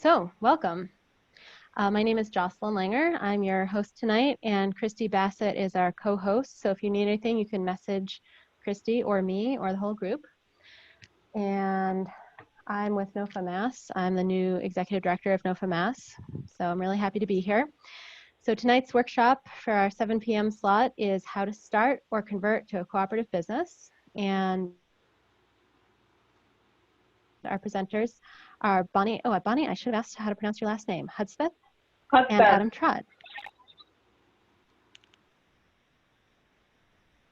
So, welcome. My name is Jocelyn Langer. I'm your host tonight, and Christy Bassett is our co-host. So if you need anything, you can message Christy or me or the whole group. And I'm with NOFA Mass. I'm the new executive director of NOFA Mass. So I'm really happy to be here. So tonight's workshop for our 7 p.m. slot is how to start or convert to a cooperative business. And our presenters are Bonnie. Oh, Bonnie, I should have asked how to pronounce your last name. Hudspeth and Adam Trott.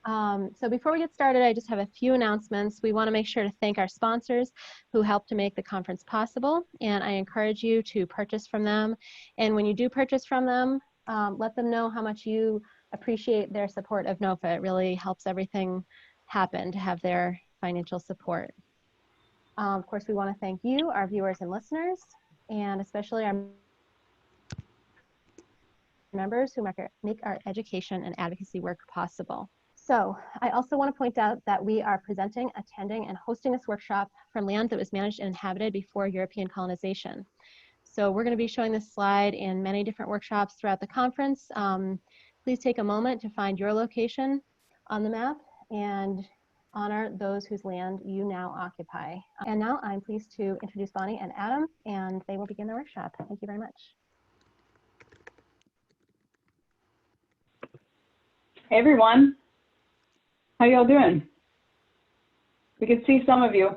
So before we get started, I just have a few announcements. We want to make sure to thank our sponsors who help to make the conference possible, and I encourage you to purchase from them. And when you do purchase from them, let them know how much you appreciate their support of NOFA. It really helps everything happen to have their financial support. Of course, we want to thank you, our viewers and listeners, and especially our members who make our education and advocacy work possible. So I also want to point out that we are presenting, attending, and hosting this workshop from land that was managed and inhabited before European colonization. So we're going to be showing this slide in many different workshops throughout the conference. Please take a moment to find your location on the map and honor those whose land you now occupy. And now I'm pleased to introduce Bonnie and Adam, and they will begin the workshop. Thank you very much. Hey everyone, how y'all doing? We can see some of you.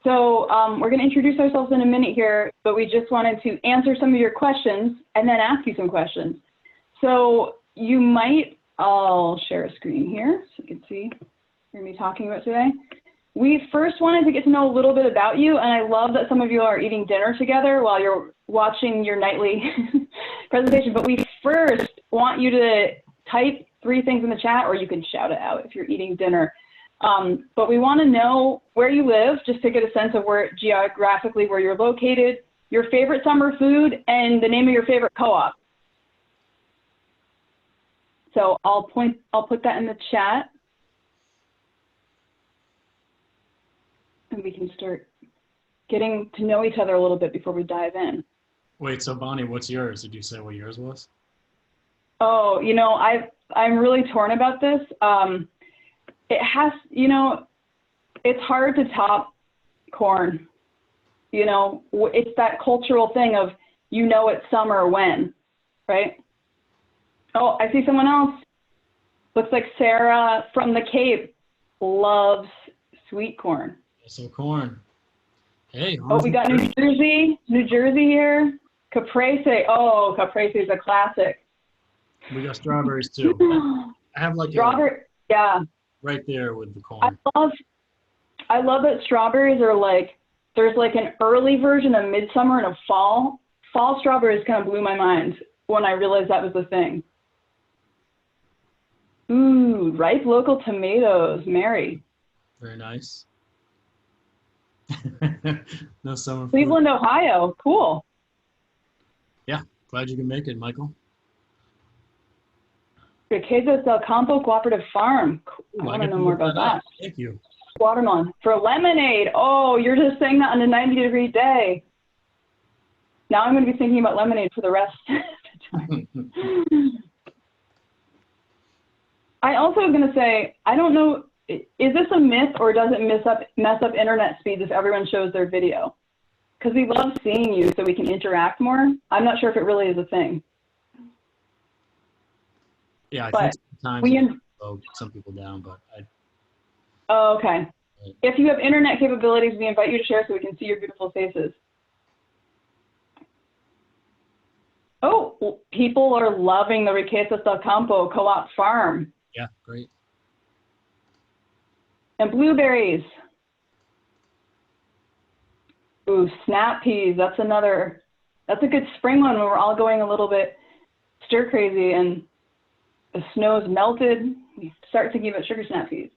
So we're going to introduce ourselves in a minute here, but we just wanted to answer some of your questions and then ask you some questions. So you might, I'll share a screen here so you can see what we're going to be talking about today. We first wanted to get to know a little bit about you, and I love that some of you are eating dinner together while you're watching your nightly presentation, but we first want you to type 3 things in the chat, or you can shout it out if you're eating dinner. But we want to know where you live, just to get a sense of where geographically where you're located, your favorite summer food, and the name of your favorite co-op. So I'll put that in the chat, and we can start getting to know each other a little bit before we dive in. Wait, so Bonnie, what's yours? Did you say what yours was? Oh, you know, I'm really torn about this. It has, you know, it's hard to top corn. You know, it's that cultural thing of, you know, it's summer when, right? Oh, I see someone else. Looks like Sarah from the Cape loves sweet corn. So corn. Hey. Oh, we got New Jersey here. Caprese. Oh, Caprese is a classic. We got strawberries too. I have like strawberry, yeah, right there with the corn. I love that strawberries are like, there's like an early version of midsummer and a fall. Fall strawberries kind of blew my mind when I realized that was the thing. Ooh, ripe local tomatoes, Mary. Very nice. No summer. Cleveland, Ohio, cool. Yeah, glad you can make it, Michael. Riquezas del Campo Cooperative Farm. Ooh, I want to know more about that. Thank you. Watermelon. For lemonade. Oh, you're just saying that on a 90-degree day. Now I'm going to be thinking about lemonade for the rest of the time. I also am going to say, I don't know, is this a myth or does it mess up internet speeds if everyone shows their video? Because we love seeing you so we can interact more. I'm not sure if it really is a thing. Yeah, I think sometimes we slow some people down, but Oh, okay. If you have internet capabilities, we invite you to share so we can see your beautiful faces. Oh, people are loving the Riquezas del Campo Co-op Farm. Yeah, great. And blueberries. Ooh, snap peas. That's a good spring one when we're all going a little bit stir crazy and the snow's melted. We start thinking about sugar snap peas.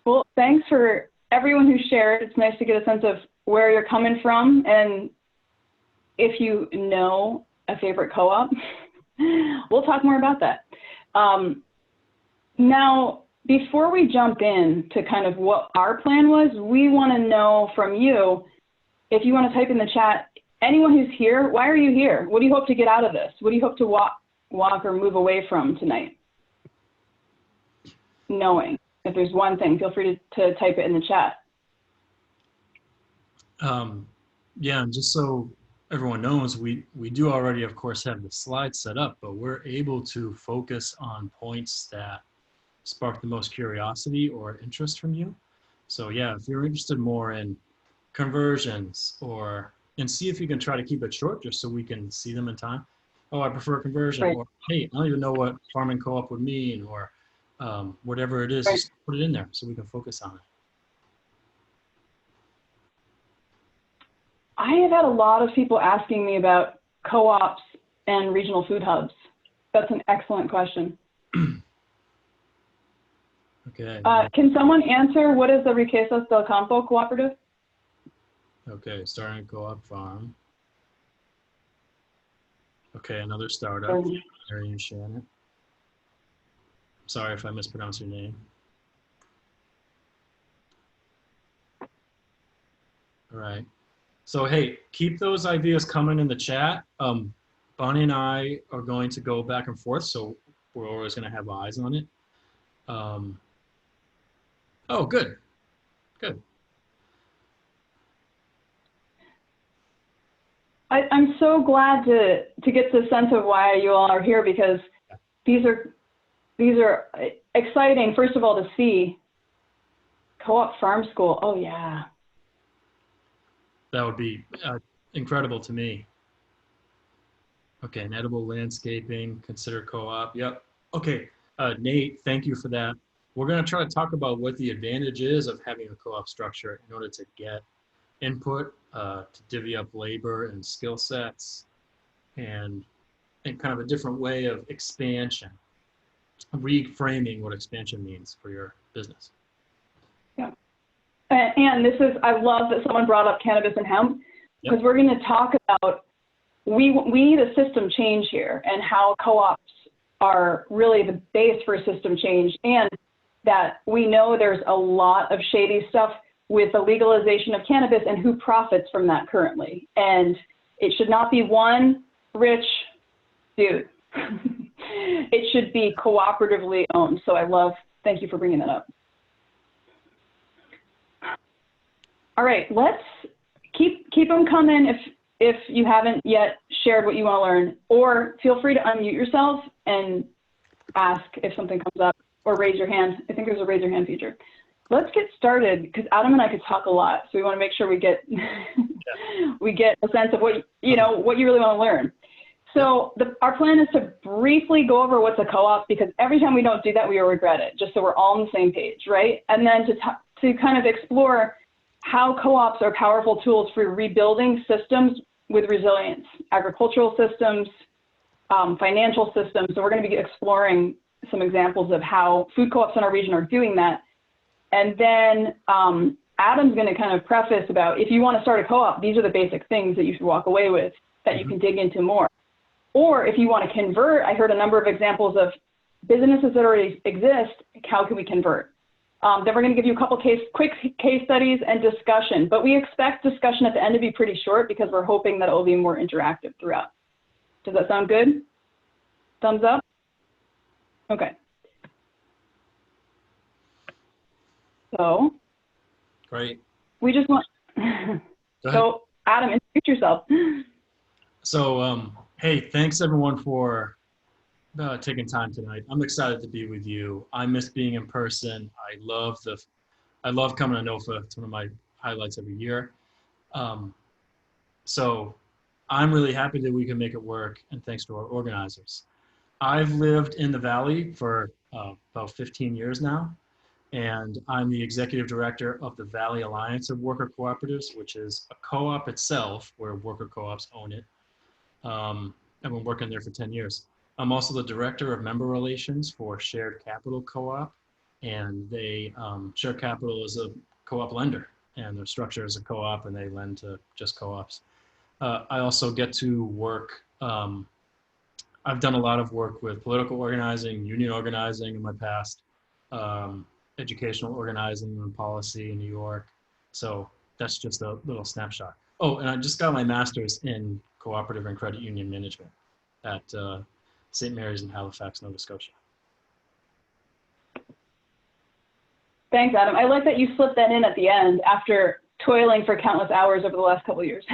Well, thanks for everyone who shared. It's nice to get a sense of where you're coming from, and if you know a favorite co-op, we'll talk more about that. Now, before we jump in to kind of what our plan was, we want to know from you if you want to type in the chat, anyone who's here, why are you here? What do you hope to get out of this? What do you hope to walk or move away from tonight? Knowing. If there's one thing, feel free to type it in the chat. Yeah, and just so everyone knows, we do already, of course, have the slides set up, but we're able to focus on points that spark the most curiosity or interest from you. So yeah, if you're interested more in conversions and see if you can try to keep it short just so we can see them in time. Oh, I prefer conversion, Right. or hey, I don't even know what farming co-op would mean, or whatever it is, Right. just put it in there so we can focus on it. I have had a lot of people asking me about co-ops and regional food hubs. That's an excellent question. Okay. Can someone answer what is the Riquezas del Campo cooperative? Okay, starting a co-op farm. Okay, another startup, Mary and Shannon. Sorry if I mispronounced your name. All right. So hey, keep those ideas coming in the chat. Bonnie and I are going to go back and forth, so we're always going to have eyes on it. Oh, good. Good. I'm so glad to get the sense of why you all are here, because these are exciting. First of all, to see co-op farm school. Oh yeah. That would be incredible to me. Okay, and edible landscaping, consider co-op. Yep. Okay, Nate, thank you for that. We're going to try to talk about what the advantage is of having a co-op structure in order to get input, to divvy up labor and skill sets, and kind of a different way of expansion, reframing what expansion means for your business. Yeah. And this is, I love that someone brought up cannabis and hemp, because we're going to talk about, we need a system change here, and how co-ops are really the base for a system change, and that we know there's a lot of shady stuff with the legalization of cannabis and who profits from that currently. And it should not be one rich dude. It should be cooperatively owned. So thank you for bringing that up. All right, let's keep them coming if you haven't yet shared what you want to learn, or feel free to unmute yourself and ask if something comes up, or raise your hand. I think there's a raise your hand feature. Let's get started, because Adam and I could talk a lot, so we want to make sure we get we get a sense of what you really want to learn. So our plan is to briefly go over what's a co-op, because every time we don't do that, we will regret it, just so we're all on the same page, right? And then to kind of explore how co-ops are powerful tools for rebuilding systems with resilience, agricultural systems, financial systems. So we're going to be exploring some examples of how food co-ops in our region are doing that. And then Adam's going to kind of preface about, if you want to start a co-op, these are the basic things that you should walk away with that you can dig into more. Or if you want to convert, I heard a number of examples of businesses that already exist, how can we convert? Then we're going to give you a couple quick case studies and discussion, but we expect discussion at the end to be pretty short, because we're hoping that it will be more interactive throughout. Does that sound good? Thumbs up? Okay. So, great. We just want, so Adam, introduce yourself. So, hey, thanks everyone for taking time tonight. I'm excited to be with you. I miss being in person. I love coming to NOFA. It's one of my highlights every year. So I'm really happy that we can make it work, and thanks to our organizers. I've lived in the Valley for about 15 years now, and I'm the executive director of the Valley Alliance of Worker Cooperatives, which is a co-op itself where worker co-ops own it. I've been working there for 10 years. I'm also the director of member relations for Shared Capital Co-op, and Shared Capital is a co-op lender, and their structure is a co-op, and they lend to just co-ops. I also get to work, I've done a lot of work with political organizing, union organizing in my past, educational organizing and policy in New York. So that's just a little snapshot. Oh, and I just got my master's in cooperative and credit union management at St. Mary's in Halifax, Nova Scotia. Thanks, Adam. I like that you slipped that in at the end after toiling for countless hours over the last couple of years.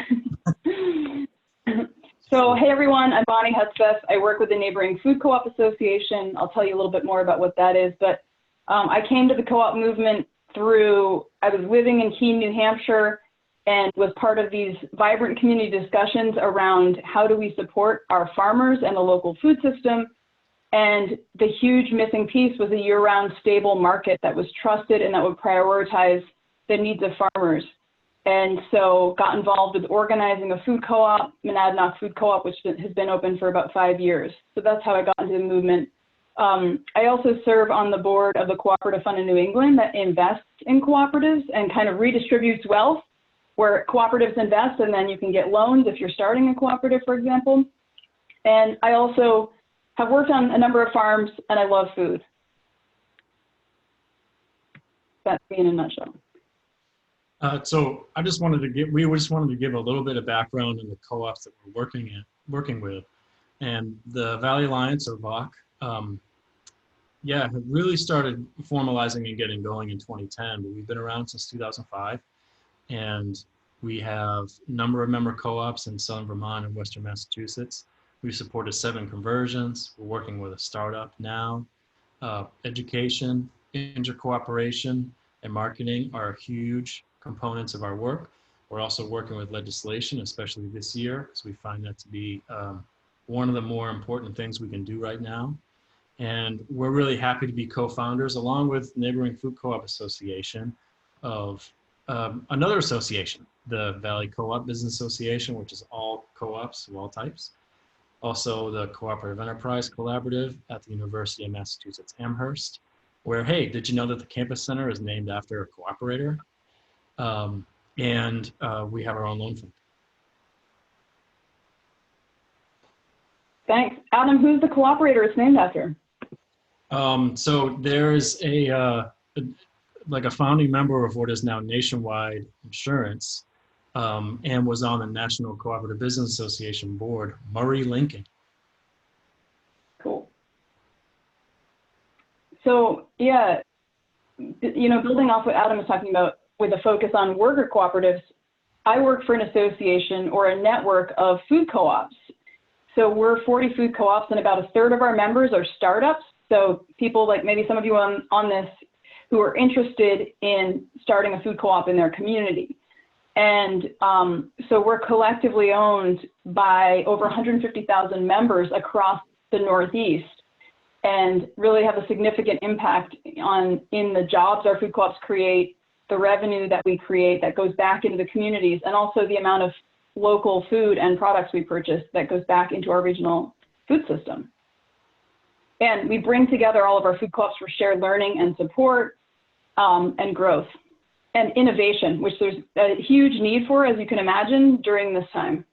So, hey everyone, I'm Bonnie Hudspeth. I work with the Neighboring Food Co-op Association. I'll tell you a little bit more about what that is, but I came to the co-op movement through, I was living in Keene, New Hampshire, and was part of these vibrant community discussions around how do we support our farmers and the local food system. And the huge missing piece was a year-round stable market that was trusted and that would prioritize the needs of farmers. And so got involved with organizing a food co-op, Monadnock Food Co-op, which has been open for about 5 years. So that's how I got into the movement. I also serve on the board of the Cooperative Fund in New England that invests in cooperatives and kind of redistributes wealth, where cooperatives invest and then you can get loans if you're starting a cooperative, for example. And I also have worked on a number of farms and I love food. That's me in a nutshell. So I just wanted to we just wanted to give a little bit of background in the co-ops that we're working with. And the Valley Alliance, or VOC, have really started formalizing and getting going in 2010, but we've been around since 2005. And we have a number of member co-ops in Southern Vermont and Western Massachusetts. We've supported 7 conversions. We're working with a startup now. Education, inter-cooperation, and marketing are huge components of our work. We're also working with legislation, especially this year, because we find that to be one of the more important things we can do right now. And we're really happy to be co-founders, along with Neighboring Food Co-op Association, of another association, the Valley Co-op Business Association, which is all co-ops of all types. Also the Cooperative Enterprise Collaborative at the University of Massachusetts Amherst, where, hey, did you know that the campus center is named after a cooperator? And we have our own loan fund. Thanks. Adam, who's the cooperator it's named after? So there's like a founding member of what is now Nationwide Insurance, and was on the National Cooperative Business Association board, Murray Lincoln. Cool. So yeah, you know, building off what Adam was talking about with a focus on worker cooperatives, I work for an association or a network of food co-ops. So we're 40 food co-ops and about 1/3 of our members are startups. So people like maybe some of you on this who are interested in starting a food co-op in their community. And so we're collectively owned by over 150,000 members across the Northeast, and really have a significant impact in the jobs our food co-ops create, the revenue that we create that goes back into the communities, and also the amount of local food and products we purchase that goes back into our regional food system. And we bring together all of our food co-ops for shared learning and support, and growth and innovation, which there's a huge need for, as you can imagine, during this time.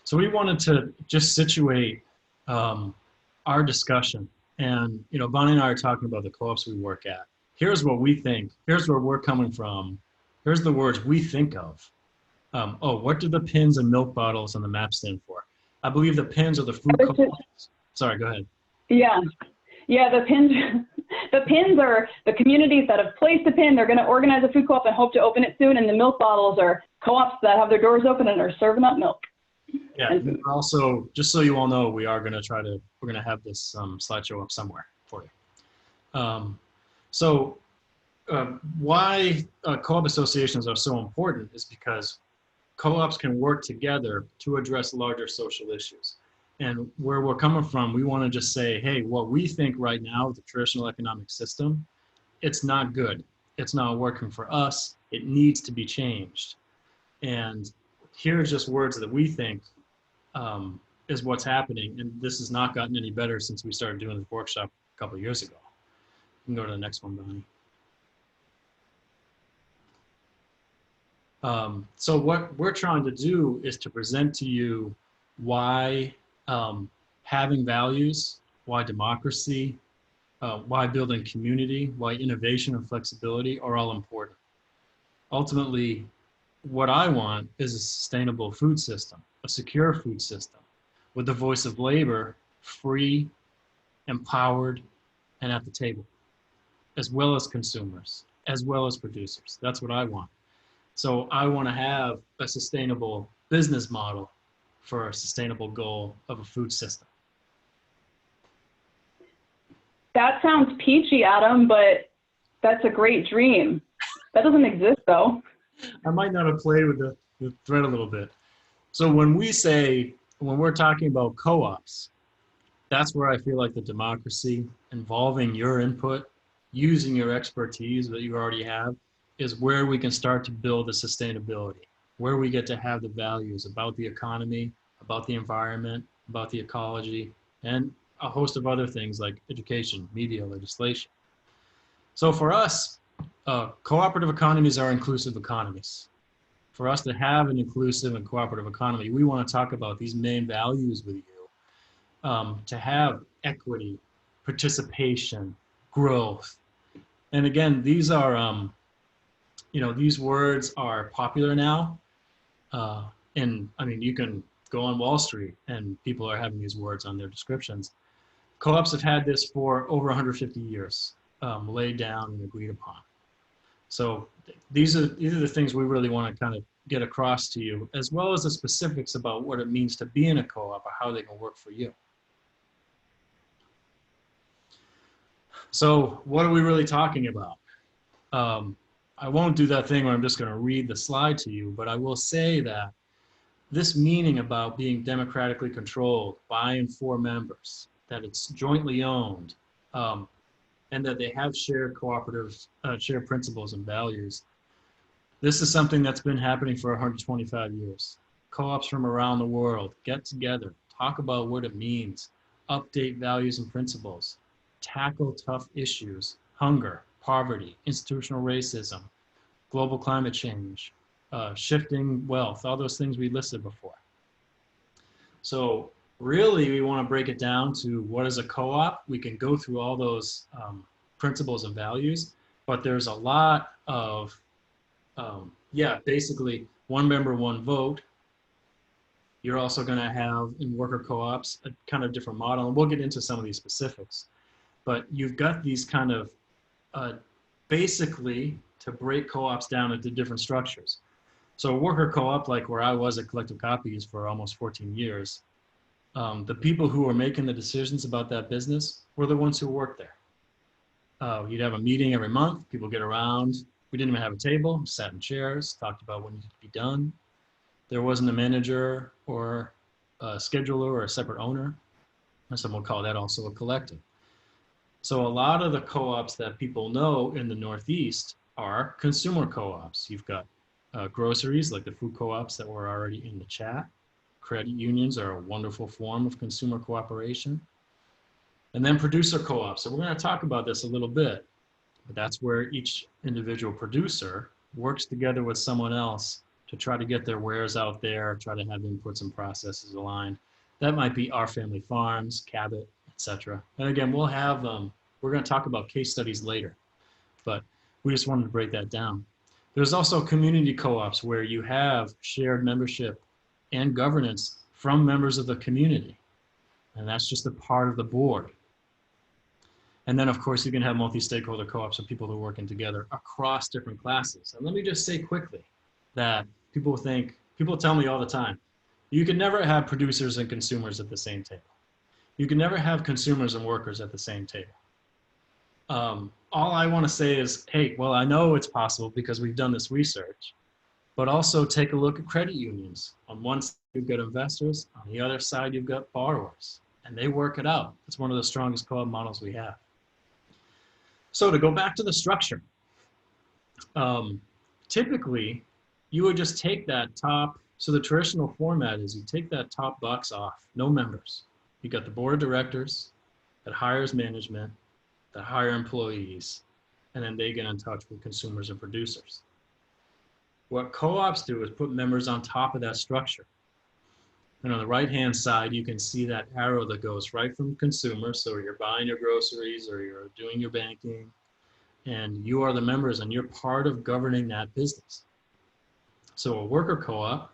So we wanted to just situate our discussion. And, you know, Bonnie and I are talking about the co-ops we work at. Here's what we think. Here's where we're coming from. Here's the words we think of. Oh, what do the pins and milk bottles on the map stand for? I believe the pins are the food co-ops. Sorry, go ahead. Yeah, the pins are the communities that have placed a pin. They're going to organize a food co-op and hope to open it soon. And the milk bottles are co-ops that have their doors open and are serving up milk. Yeah, and also, just so you all know, we are going to we're going to have this slideshow up somewhere for you. Why co-op associations are so important is because co-ops can work together to address larger social issues. And where we're coming from, we want to just say, hey, what we think right now, the traditional economic system, it's not good. It's not working for us. It needs to be changed. And here's just words that we think is what's happening. And this has not gotten any better since we started doing this workshop a couple of years ago. You can go to the next one, Bonnie. So what we're trying to do is to present to you why having values, why democracy, why building community, why innovation and flexibility are all important. ultimately, what I want is a sustainable food system, a secure food system, with the voice of labor free, empowered, and at the table, as well as consumers, as well as producers. That's what I want. So I want to have a sustainable business model for a sustainable goal of a food system. That sounds peachy, Adam, but that's a great dream. That doesn't exist, though. I might not have played with the thread a little bit. So when we're talking about co-ops, that's where I feel like the democracy, involving your input, using your expertise that you already have, is where we can start to build the sustainability, where we get to have the values about the economy, about the environment, about the ecology, and a host of other things like education, media, legislation. So for us, cooperative economies are inclusive economies. For us to have an inclusive and cooperative economy, we want to talk about these main values with you, to have equity, participation, growth. And again, these are, these words are popular now. And I mean, you can go on Wall Street and people are having these words on their descriptions. Co-ops have had this for over 150 years, laid down and agreed upon. So these are the things we really want to kind of get across to you, as well as the specifics about what it means to be in a co-op or how they can work for you. So what are we really talking about? I won't do that thing where I'm just going to read the slide to you, but I will say that this meaning about being democratically controlled by and for members, that it's jointly owned, and that they have shared cooperative, shared principles and values. This is something that's been happening for 125 years. Co-ops from around the world get together, talk about what it means, update values and principles, tackle tough issues, hunger, poverty, institutional racism, global climate change, shifting wealth, all those things we listed before. So really, we want to break it down to what is a co-op. We can go through all those principles and values, but there's a lot of, basically one member, one vote. You're also going to have in worker co-ops a kind of different model, and we'll get into some of these specifics. But you've got these kind of, basically, to break co-ops down into different structures. So a worker co-op, like where I was at Collective Copies for almost 14 years, the people who were making the decisions about that business were the ones who worked there. You'd have a meeting every month, people get around. We didn't even have a table, sat in chairs, talked about what needed to be done. There wasn't a manager or a scheduler or a separate owner. And some will call that also a collective. So a lot of the co-ops that people know in the Northeast are consumer co-ops. You've got groceries like the food co-ops that were already in the chat. Credit unions are a wonderful form of consumer cooperation. And then producer co-ops. So we're going to talk about this a little bit, but that's where each individual producer works together with someone else to try to get their wares out there, try to have inputs and processes aligned. That might be Our Family Farms, Cabot, etc. And again, we'll have, we're going to talk about case studies later, but we just wanted to break that down. There's also community co-ops where you have shared membership and governance from members of the community. And that's just a part of the board. And then of course you can have multi-stakeholder co-ops of people who are working together across different classes. And let me just say quickly that people tell me all the time, you can never have producers and consumers at the same table. You can never have consumers and workers at the same table. All I want to say is, hey, well, I know it's possible because we've done this research, but also take a look at credit unions. On one side, you've got investors. On the other side, you've got borrowers, and they work it out. It's one of the strongest co-op models we have. So to go back to the structure, typically, you would just take that top, so the traditional format is you take that top box off, no members. You got the board of directors that hires management, that hire employees, and then they get in touch with consumers and producers. What co-ops do is put members on top of that structure. And on the right-hand side, you can see that arrow that goes right from consumers. So you're buying your groceries or you're doing your banking. and you are the members and you're part of governing that business. So a worker co-op,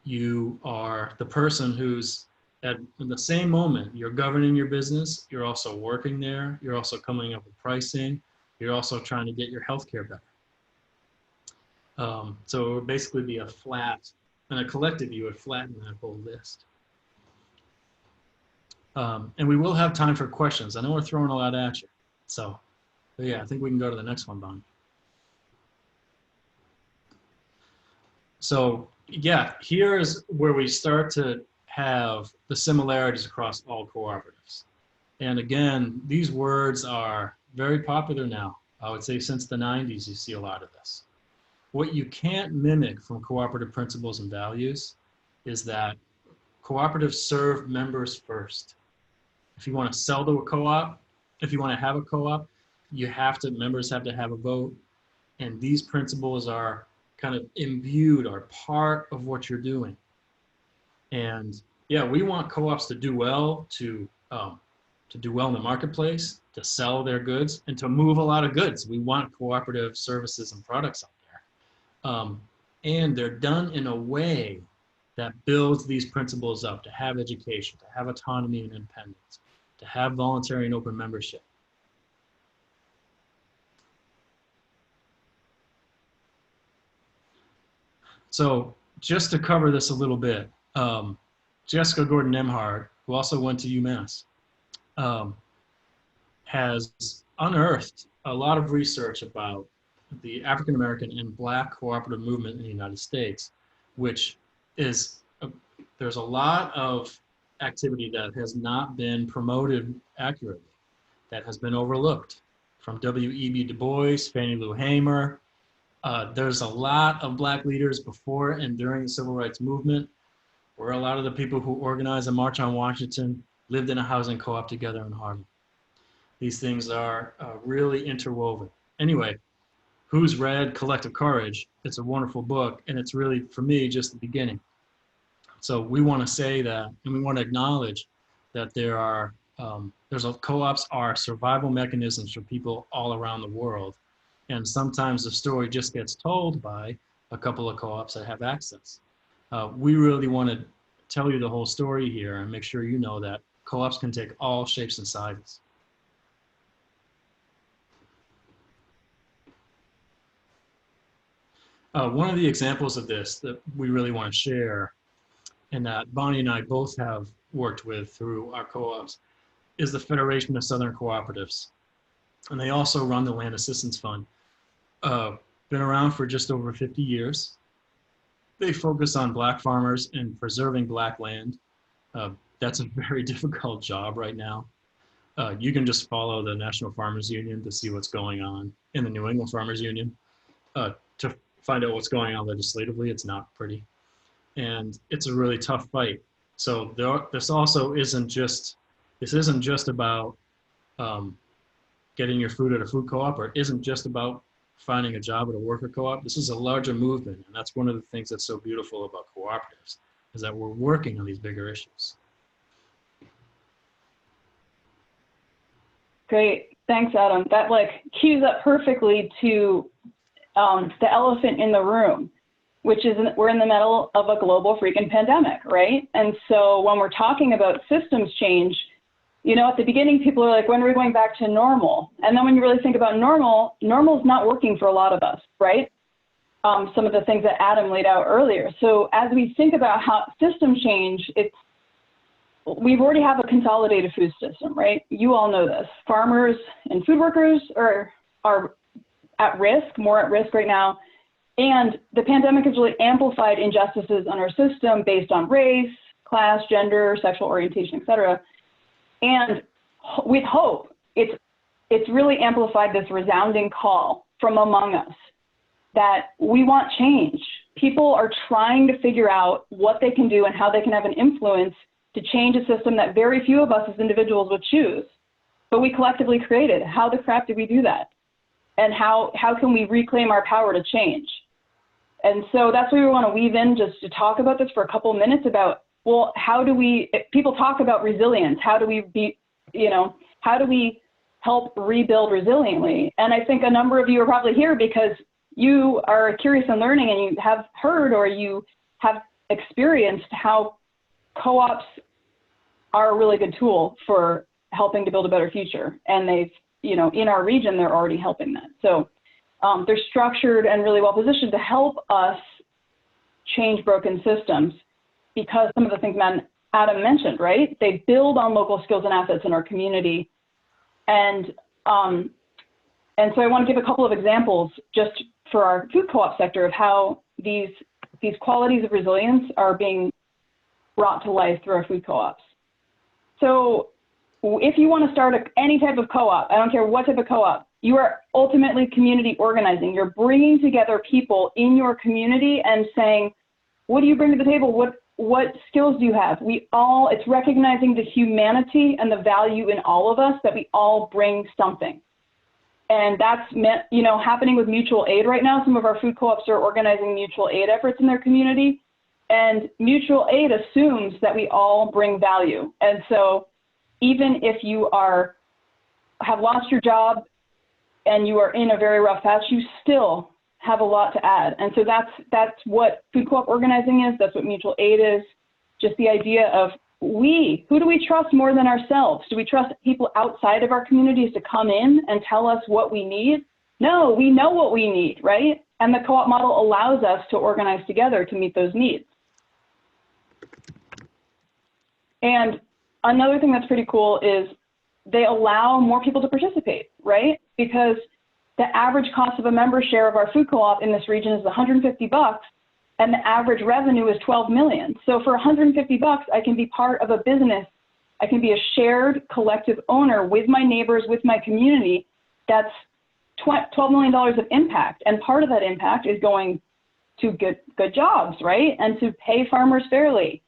you are the person who's in the same moment, you're governing your business, you're also working there, you're also coming up with pricing, you're also trying to get your healthcare better. So it would basically be a flat, and a collective, you would flatten that whole list. And we will have time for questions. I know we're throwing a lot at you. So yeah, I think we can go to the next one, Bonnie. So yeah, here's where we start to have the similarities across all cooperatives. And again, these words are very popular now. I would say since the 90s, you see a lot of this. What you can't mimic from cooperative principles and values is that cooperatives serve members first. If you want to sell to a co-op, if you want to have a co-op, members have to have a vote. And these principles are kind of imbued, are part of what you're doing. And yeah, we want co-ops to do well, to do well in the marketplace, to sell their goods, and to move a lot of goods. We want cooperative services and products out there. And they're done in a way that builds these principles up, to have education, to have autonomy and independence, to have voluntary and open membership. So just to cover this a little bit, Jessica Gordon-Emhart, who also went to UMass, has unearthed a lot of research about the African American and Black cooperative movement in the United States, which is, there's a lot of activity that has not been promoted accurately, that has been overlooked, from W.E.B. Du Bois, Fannie Lou Hamer. There's a lot of Black leaders before and during the Civil Rights Movement, where a lot of the people who organized the March on Washington lived in a housing co-op together in Harlem. These things are really interwoven. Anyway, who's read Collective Courage? It's a wonderful book, and it's really, for me, just the beginning. So we want to say that, and we want to acknowledge that there are, co-ops are survival mechanisms for people all around the world. And sometimes the story just gets told by a couple of co-ops that have access. We really want to tell you the whole story here and make sure you know that co-ops can take all shapes and sizes. One of the examples of this that we really want to share, and that Bonnie and I both have worked with through our co-ops, is the Federation of Southern Cooperatives. And they also run the Land Assistance Fund. Been around for just over 50 years. They focus on Black farmers and preserving Black land. That's a very difficult job right now. You can just follow the National Farmers Union to see what's going on in the New England Farmers Union. To find out what's going on legislatively, it's not pretty. And it's a really tough fight. So this also isn't just about getting your food at a food co-op, or it isn't just about finding a job at a worker co-op. This is a larger movement, and that's one of the things that's so beautiful about cooperatives, is that we're working on these bigger issues. Great, thanks, Adam. That cues up perfectly to the elephant in the room, which is we're in the middle of a global freaking pandemic, right? And so when we're talking about systems change, you know, at the beginning, people are like, when are we going back to normal? And then when you really think about normal is not working for a lot of us, right? Some of the things that Adam laid out earlier. So as we think about how systems change, we've already have a consolidated food system, right? You all know this. Farmers and food workers are at risk, more at risk right now. And the pandemic has really amplified injustices on our system based on race, class, gender, sexual orientation, et cetera. And with hope, it's really amplified this resounding call from among us that we want change. People are trying to figure out what they can do and how they can have an influence to change a system that very few of us as individuals would choose, but we collectively created. How the crap did we do that? And how can we reclaim our power to change? And so that's why we want to weave in just to talk about this for a couple of minutes about, well, how do we, people talk about resilience, how do we be, you know, how do we help rebuild resiliently. And I think a number of you are probably here because you are curious and learning, and you have heard or you have experienced how co-ops are a really good tool for helping to build a better future. And they've, you know, in our region, they're already helping that. So they're structured and really well positioned to help us change broken systems, because some of the things Adam mentioned, right? They build on local skills and assets in our community. And so I want to give a couple of examples just for our food co-op sector of how these qualities of resilience are being brought to life through our food co-ops. So if you want to start any type of co-op, I don't care what type of co-op, you are ultimately community organizing. You're bringing together people in your community and saying, what do you bring to the table? What skills do you have? It's recognizing the humanity and the value in all of us, that we all bring something. And that's happening with mutual aid right now. Some of our food co-ops are organizing mutual aid efforts in their community. And mutual aid assumes that we all bring value. And so even if you have lost your job and you are in a very rough patch, you still have a lot to add. And so that's what food co-op organizing is. That's what mutual aid is. Just the idea of who do we trust more than ourselves? Do we trust people outside of our communities to come in and tell us what we need? No, we know what we need, right? And the co-op model allows us to organize together to meet those needs. And another thing that's pretty cool is they allow more people to participate, right? Because the average cost of a member share of our food co-op in this region is $150, and the average revenue is 12 million. So for $150, I can be part of a business. I can be a shared collective owner with my neighbors, with my community. That's $12 million of impact. And part of that impact is going to good jobs, right? And to pay farmers fairly.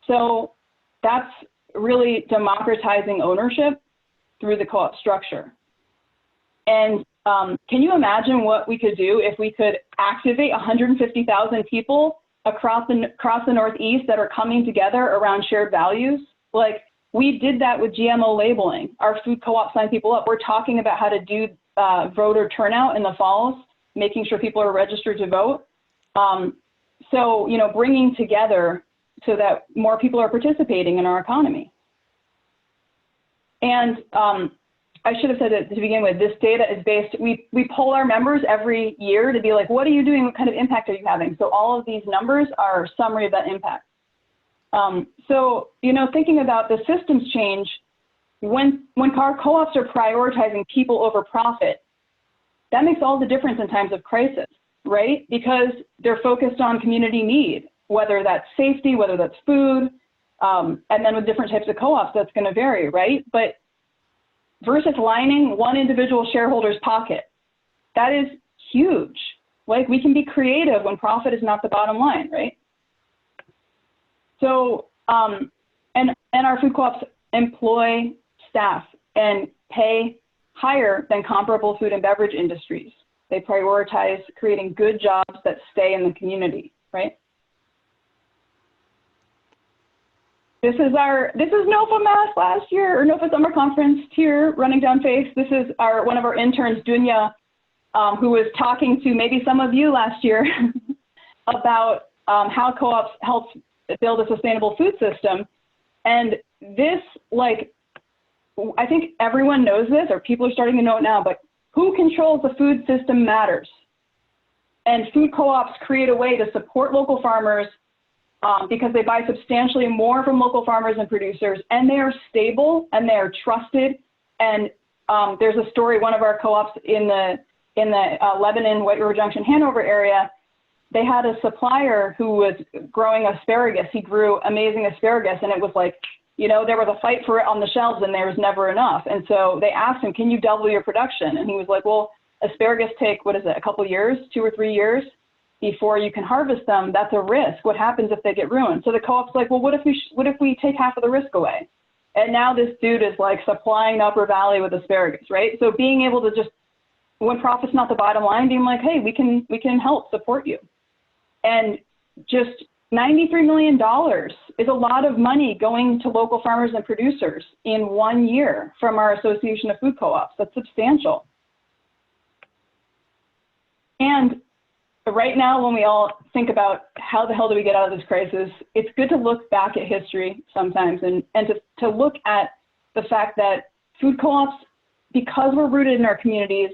So that's really democratizing ownership through the co-op structure. And can you imagine what we could do if we could activate 150,000 people across the Northeast that are coming together around shared values? Like, we did that with GMO labeling. Our food co-op signed people up. We're talking about how to do voter turnout in the falls, making sure people are registered to vote. So, bringing together so that more people are participating in our economy. And I should have said it to begin with, this data is based, we poll our members every year to be like, what are you doing? What kind of impact are you having? So all of these numbers are a summary of that impact. So, thinking about the systems change, when our co-ops are prioritizing people over profit, that makes all the difference in times of crisis, right? Because they're focused on community need, whether that's safety, whether that's food, and then with different types of co-ops, that's going to vary, right? But versus lining one individual shareholder's pocket, that is huge. Like, we can be creative when profit is not the bottom line, right? So, and our food co-ops employ staff and pay higher than comparable food and beverage industries. They prioritize creating good jobs that stay in the community, right? This is NOFA Mass last year, or NOFA Summer Conference here, running down Face. This is one of our interns, Dunya, who was talking to maybe some of you last year about how co-ops help build a sustainable food system. And this, I think everyone knows this, or people are starting to know it now, but who controls the food system matters. And food co-ops create a way to support local farmers because they buy substantially more from local farmers and producers, and they are stable and they are trusted. And there's a story, one of our co-ops in the Lebanon, White River Junction, Hanover area, they had a supplier who was growing asparagus. He grew amazing asparagus, and it was like, there was a fight for it on the shelves and there was never enough. And so they asked him, can you double your production? And he was like, well, asparagus take, a couple years, 2 or 3 years before you can harvest them. That's a risk. What happens if they get ruined? So the co-op's like, well, what if we take half of the risk away? And now this dude is like supplying the Upper Valley with asparagus, right? So being able to just, when profit's not the bottom line, being like, hey, we can help support you. And just $93 million is a lot of money going to local farmers and producers in 1 year from our Association of Food Co-ops. That's substantial. And right now, when we all think about how the hell do we get out of this crisis, it's good to look back at history sometimes and to look at the fact that food co-ops, because we're rooted in our communities,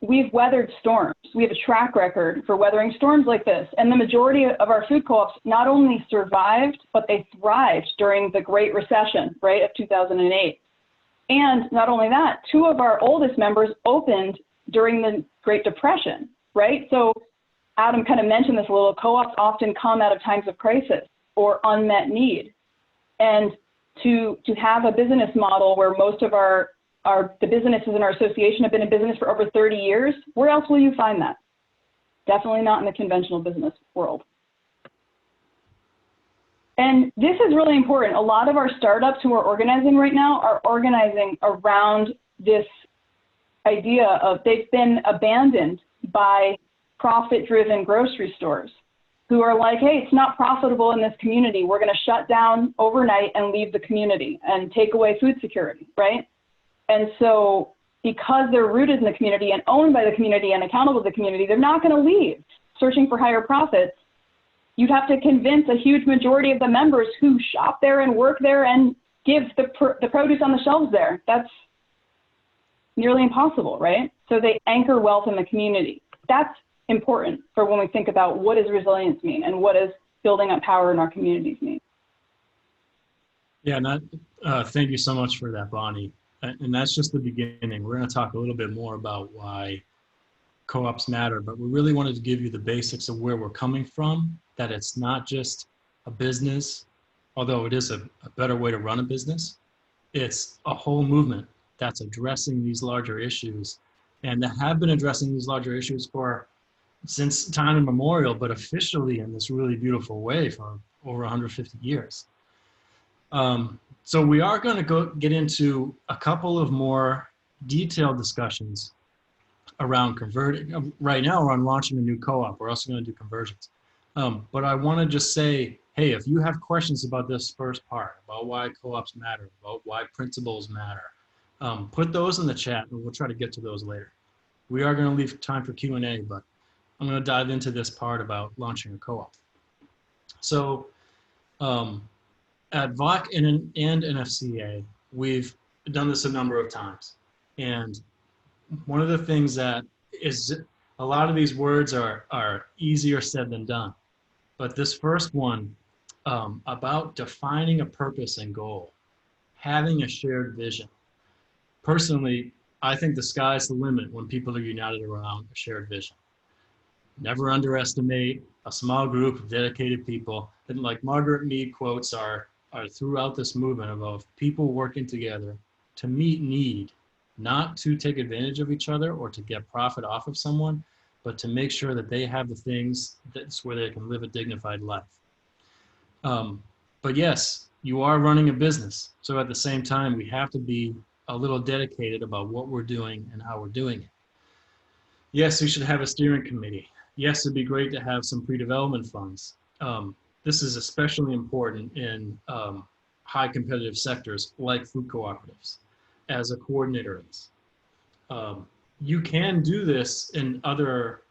we've weathered storms. We have a track record for weathering storms like this. And the majority of our food co-ops not only survived, but they thrived during the Great Recession, right, of 2008. And not only that, 2 of our oldest members opened during the Great Depression, right? So Adam kind of mentioned this a little. Co-ops often come out of times of crisis or unmet need. And to have a business model where most of the businesses in our association have been in business for over 30 years, where else will you find that? Definitely not in the conventional business world. And this is really important. A lot of our startups who are organizing right now are organizing around this idea of they've been abandoned by profit-driven grocery stores who are like, hey, it's not profitable in this community. We're going to shut down overnight and leave the community and take away food security, right? And so because they're rooted in the community and owned by the community and accountable to the community, they're not going to leave searching for higher profits. You'd have to convince a huge majority of the members who shop there and work there and give the produce on the shelves there. That's nearly impossible, right? So they anchor wealth in the community. That's important for when we think about what does resilience mean and what does building up power in our communities mean. Yeah, thank you so much for that, Bonnie. And that's just the beginning. We're going to talk a little bit more about why co-ops matter, but we really wanted to give you the basics of where we're coming from, that it's not just a business, although it is a better way to run a business. It's a whole movement that's addressing these larger issues and that have been addressing these larger issues since time immemorial, but officially in this really beautiful way for over 150 years. So we are going to get into a couple of more detailed discussions around converting. Right now we're on launching a new co-op. We're also going to do conversions. But I want to just say, hey, if you have questions about this first part, about why co-ops matter, about why principles matter, put those in the chat and we'll try to get to those later. We are going to leave time for Q&A, but I'm going to dive into this part about launching a co-op. So at VOC and NFCA, we've done this a number of times. And one of the things that is, a lot of these words are easier said than done. But this first one, about defining a purpose and goal, having a shared vision. Personally, I think the sky's the limit when people are united around a shared vision. Never underestimate a small group of dedicated people. And like Margaret Mead quotes are throughout this movement of people working together to meet need, not to take advantage of each other or to get profit off of someone, but to make sure that they have the things that's where they can live a dignified life. But yes, you are running a business. So at the same time, we have to be a little dedicated about what we're doing and how we're doing it. Yes, we should have a steering committee. Yes, it'd be great to have some pre-development funds. This is especially important in high competitive sectors like food cooperatives, as a coordinator is. You can do this in other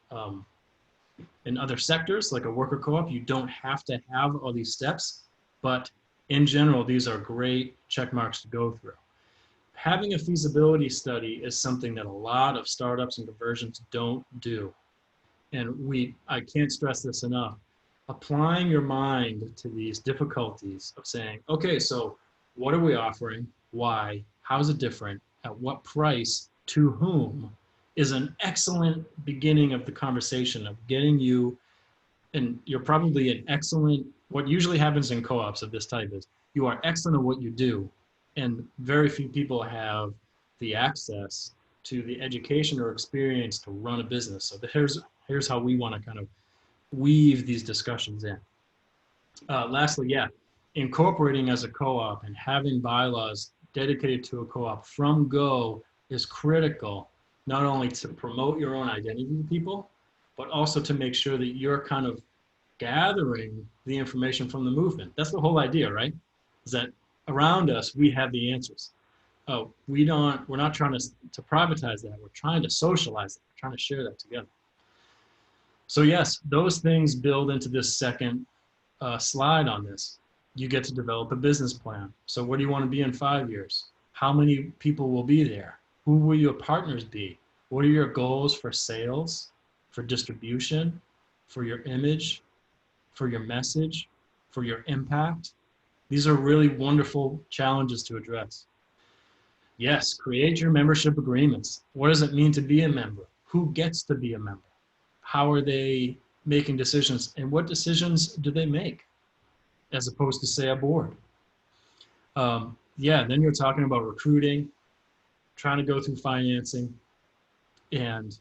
sectors, like a worker co-op. You don't have to have all these steps, but in general, these are great check marks to go through. Having a feasibility study is something that a lot of startups and conversions don't do. And I can't stress this enough. Applying your mind to these difficulties of saying, okay, so what are we offering? Why? How is it different? At what price? To whom? Is an excellent beginning of the conversation of getting you, and you're probably an excellent, what usually happens in co-ops of this type is you are excellent at what you do, and very few people have the access to the education or experience to run a business. So here's how we want to kind of weave these discussions in. Lastly, yeah, incorporating as a co-op and having bylaws dedicated to a co-op from go is critical, not only to promote your own identity to people, but also to make sure that you're kind of gathering the information from the movement. That's the whole idea, right? Is that around us, we have the answers. Oh, we're not trying to privatize that. We're trying to socialize it. We're trying to share that together. So yes, those things build into this second slide on this. You get to develop a business plan. So where do you want to be in 5 years? How many people will be there? Who will your partners be? What are your goals for sales, for distribution, for your image, for your message, for your impact? These are really wonderful challenges to address. Yes, create your membership agreements. What does it mean to be a member? Who gets to be a member? How are they making decisions? And what decisions do they make as opposed to, say, a board? Yeah, then you're talking about recruiting, trying to go through financing, and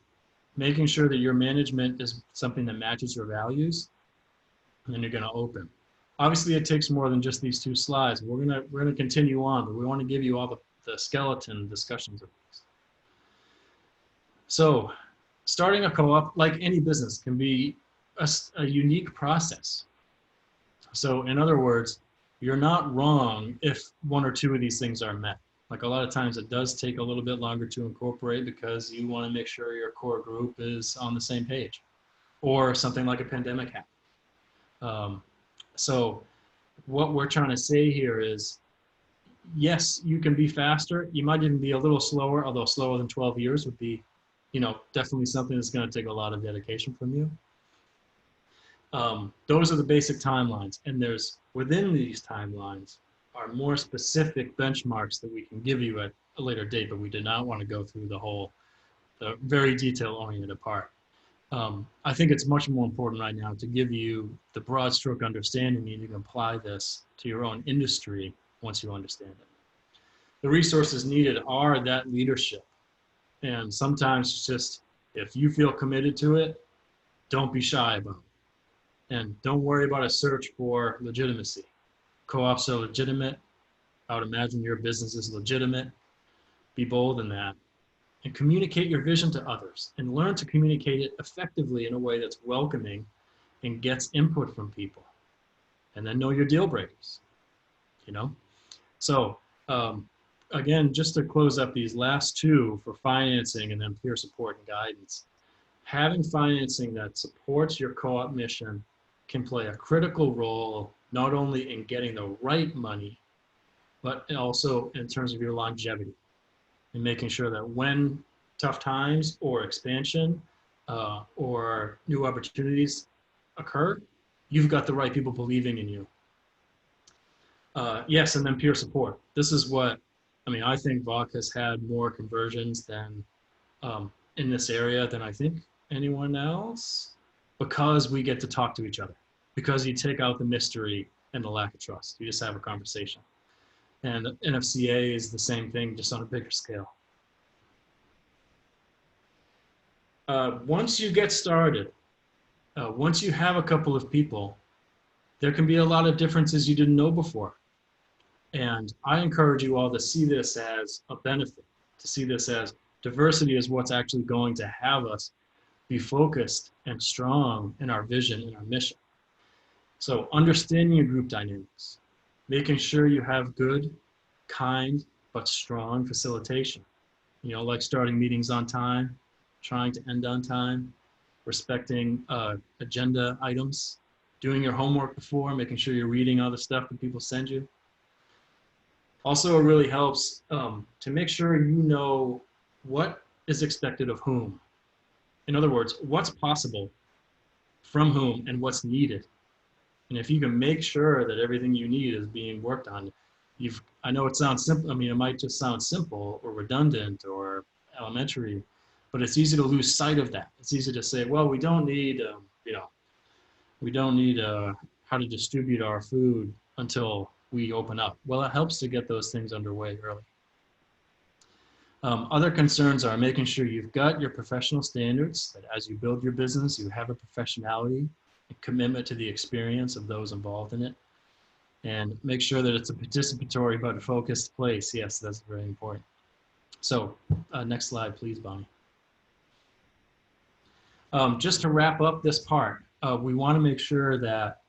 making sure that your management is something that matches your values, and then you're going to open. Obviously, it takes more than just these 2 slides. We're gonna continue on, but we want to give you all the skeleton discussions of these. So, starting a co-op, like any business, can be a unique process. So, in other words, you're not wrong if 1 or 2 of these things are met. Like a lot of times it does take a little bit longer to incorporate because you want to make sure your core group is on the same page, or something like a pandemic happened. So what we're trying to say here is, yes, you can be faster. You might even be a little slower, although slower than 12 years would be, definitely something that's going to take a lot of dedication from you. Those are the basic timelines, and within these timelines are more specific benchmarks that we can give you at a later date, but we did not want to go through the very detail-oriented part. I think it's much more important right now to give you the broad stroke understanding, and you can apply this to your own industry once you understand it. The resources needed are that leadership. And sometimes it's just, if you feel committed to it, don't be shy about it. And don't worry about a search for legitimacy. Co-ops are legitimate. I would imagine your business is legitimate. Be bold in that. And communicate your vision to others, and learn to communicate it effectively in a way that's welcoming and gets input from people. And then know your deal breakers, So again, just to close up these last 2 for financing and then peer support and guidance, having financing that supports your co-op mission can play a critical role, not only in getting the right money, but also in terms of your longevity, and making sure that when tough times or expansion or new opportunities occur, you've got the right people believing in you. Yes, and then peer support. This is what, I think VOC has had more conversions than in this area than I think anyone else, because we get to talk to each other, because you take out the mystery and the lack of trust. You just have a conversation. And NFCA is the same thing, just on a bigger scale. Once you get started, once you have a couple of people, there can be a lot of differences you didn't know before. And I encourage you all to see this as a benefit, to see this as diversity is what's actually going to have us be focused and strong in our vision and our mission. So understanding your group dynamics, making sure you have good, kind, but strong facilitation. Like starting meetings on time, trying to end on time, respecting agenda items, doing your homework before, making sure you're reading all the stuff that people send you. Also, it really helps to make sure you know what is expected of whom. In other words, what's possible from whom and what's needed. And if you can make sure that everything you need is being worked on, I know it sounds simple. it might just sound simple or redundant or elementary, but it's easy to lose sight of that. It's easy to say, well, we don't need, how to distribute our food until we open up. Well, it helps to get those things underway early. Other concerns are making sure you've got your professional standards, that as you build your business, you have a professionality and commitment to the experience of those involved in it. And make sure that it's a participatory but focused place. Yes, that's very important. So next slide, please, Bonnie. Just to wrap up this part, we want to make sure that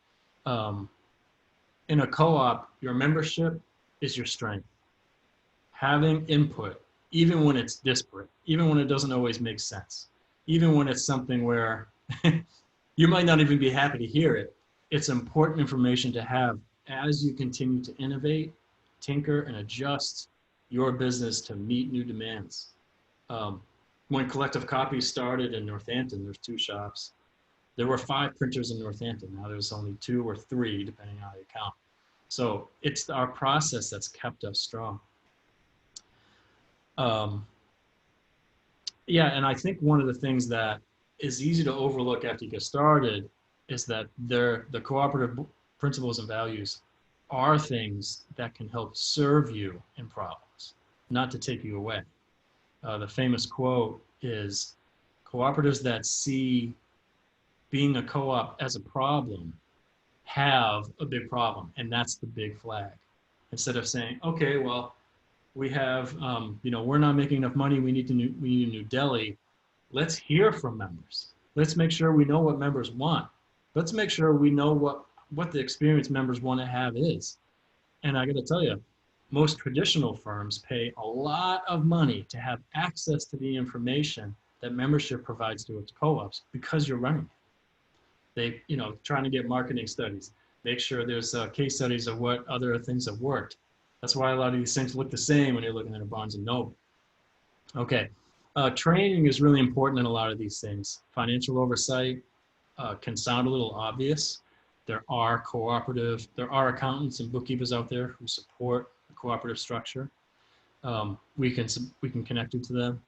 in a co-op, your membership is your strength. Having input, even when it's disparate, even when it doesn't always make sense, even when it's something where you might not even be happy to hear it, it's important information to have as you continue to innovate, tinker, and adjust your business to meet new demands. When Collective Copy started in Northampton, there's 2 shops. There were 5 printers in Northampton. Now there's only 2 or 3, depending on how you count. So it's our process that's kept us strong. Yeah, and I think one of the things that is easy to overlook after you get started is that the cooperative principles and values are things that can help serve you in problems, not to take you away. The famous quote is, cooperatives that see being a co-op as a problem have a big problem, and that's the big flag. Instead of saying, okay, well, we have, we're not making enough money, we need a new deli. Let's hear from members. Let's make sure we know what members want. Let's make sure we know what the experience members want to have is. And I got to tell you, most traditional firms pay a lot of money to have access to the information that membership provides to its co-ops because you're running it. They, trying to get marketing studies, make sure there's case studies of what other things have worked. That's why a lot of these things look the same when you're looking at a Barnes & Noble. Okay, training is really important in a lot of these things. Financial oversight can sound a little obvious. There are accountants and bookkeepers out there who support the cooperative structure. We can connect you to them.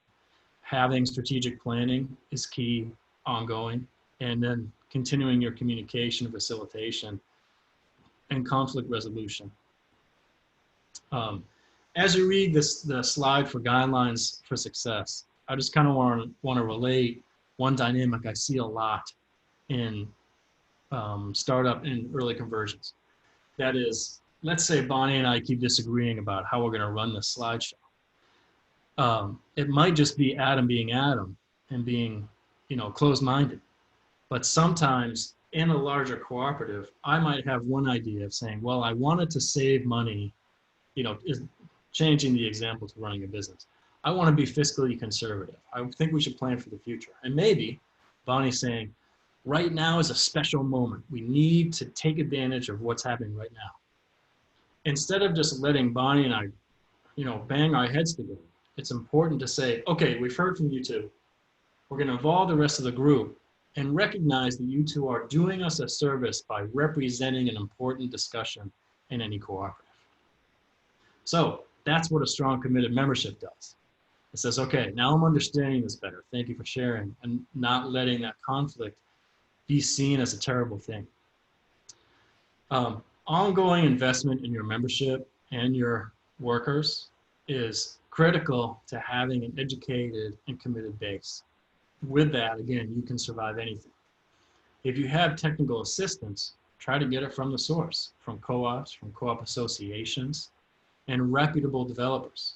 Having strategic planning is key, ongoing, and then continuing your communication, facilitation, and conflict resolution. As you read the slide for guidelines for success, I just kind of want to relate one dynamic I see a lot in startup and early conversions. That is, let's say Bonnie and I keep disagreeing about how we're going to run this slideshow. It might just be Adam being Adam and being, closed-minded. But sometimes in a larger cooperative, I might have one idea of saying, well, I wanted to save money, is changing the example to running a business. I want to be fiscally conservative. I think we should plan for the future. And maybe Bonnie's saying, right now is a special moment. We need to take advantage of what's happening right now. Instead of just letting Bonnie and I, bang our heads together, it's important to say, okay, we've heard from you two. We're going to involve the rest of the group and recognize that you two are doing us a service by representing an important discussion in any cooperative. So that's what a strong, committed membership does. It says, okay, now I'm understanding this better. Thank you for sharing, and not letting that conflict be seen as a terrible thing. Ongoing investment in your membership and your workers is critical to having an educated and committed base. With that, again, you can survive anything. If you have technical assistance, try to get it from the source, from co-ops, from co-op associations, and reputable developers.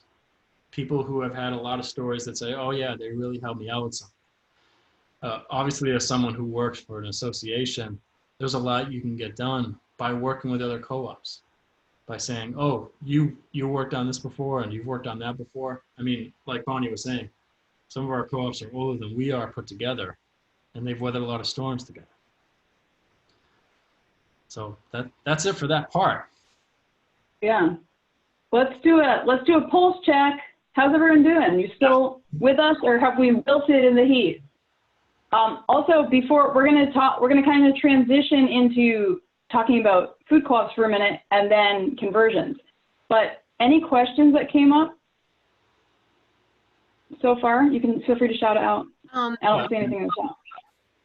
People who have had a lot of stories that say, oh yeah, they really helped me out with something. Obviously, as someone who works for an association, there's a lot you can get done by working with other co-ops, by saying, oh, you worked on this before and you've worked on that before. I mean, like Bonnie was saying, some of our co-ops are older than we are put together, and they've weathered a lot of storms together. So that's it for that part. Yeah. Let's do a pulse check. How's everyone doing? You still with us, or have we wilted in the heat? Also, before we're going to kind of transition into talking about food co-ops for a minute and then conversions. But any questions that came up so far? You can feel free to shout it out. I don't see anything in the chat.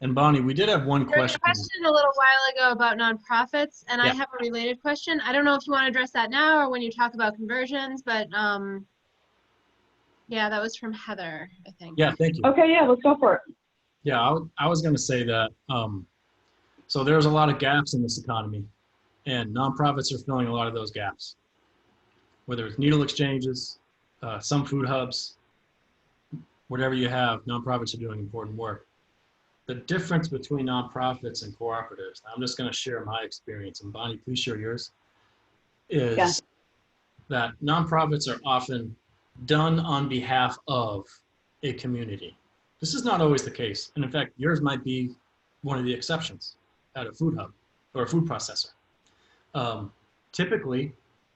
And Bonnie, we did have one question. There was a question a little while ago about nonprofits, and I have a related question. I don't know if you want to address that now or when you talk about conversions, but yeah, that was from Heather, I think. Yeah, thank you. Okay, yeah, let's go for it. Yeah, I was going to say that, so there's a lot of gaps in this economy, and nonprofits are filling a lot of those gaps. Whether it's needle exchanges, some food hubs, whatever you have, nonprofits are doing important work. the difference between nonprofits and cooperatives, I'm just going to share my experience, and Bonnie, please share yours, is Yeah. that nonprofits are often done on behalf of a community. This is not always the case. And in fact, yours might be one of the exceptions at a food hub or a food processor. Typically,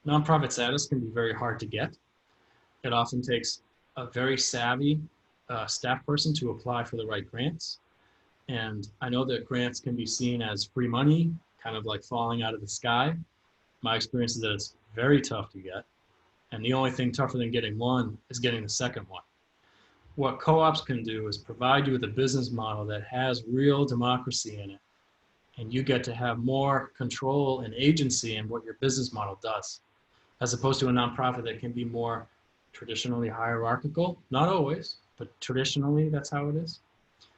nonprofit status can be very hard to get. It often takes a very savvy staff person to apply for the right grants. And I know that grants can be seen as free money, kind of like falling out of the sky. My experience is that it's very tough to get. And the only thing tougher than getting one is getting the second one. What co-ops can do is provide you with a business model that has real democracy in it. And you get to have more control and agency in what your business model does, as opposed to a nonprofit that can be more traditionally hierarchical. Not always, but traditionally that's how it is.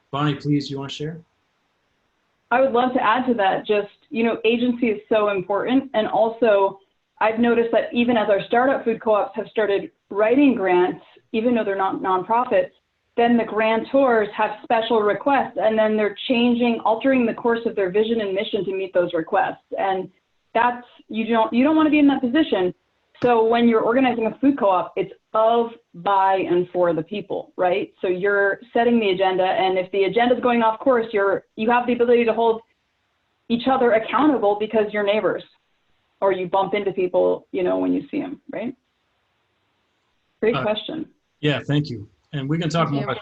Bonnie, please, you want to share? I would love to add to that. Just, agency is so important. And also, I've noticed that even as our startup food co-ops have started writing grants, even though they're not nonprofits, then the grantors have special requests, and then they're altering the course of their vision and mission to meet those requests. And that's, you don't want to be in that position. So when you're organizing a food co-op, it's of, by, and for the people, right? So you're setting the agenda, and if the agenda is going off course, you have the ability to hold each other accountable because you're neighbors, or you bump into people, when you see them, right? Great question. Yeah, thank you. And we can talk more about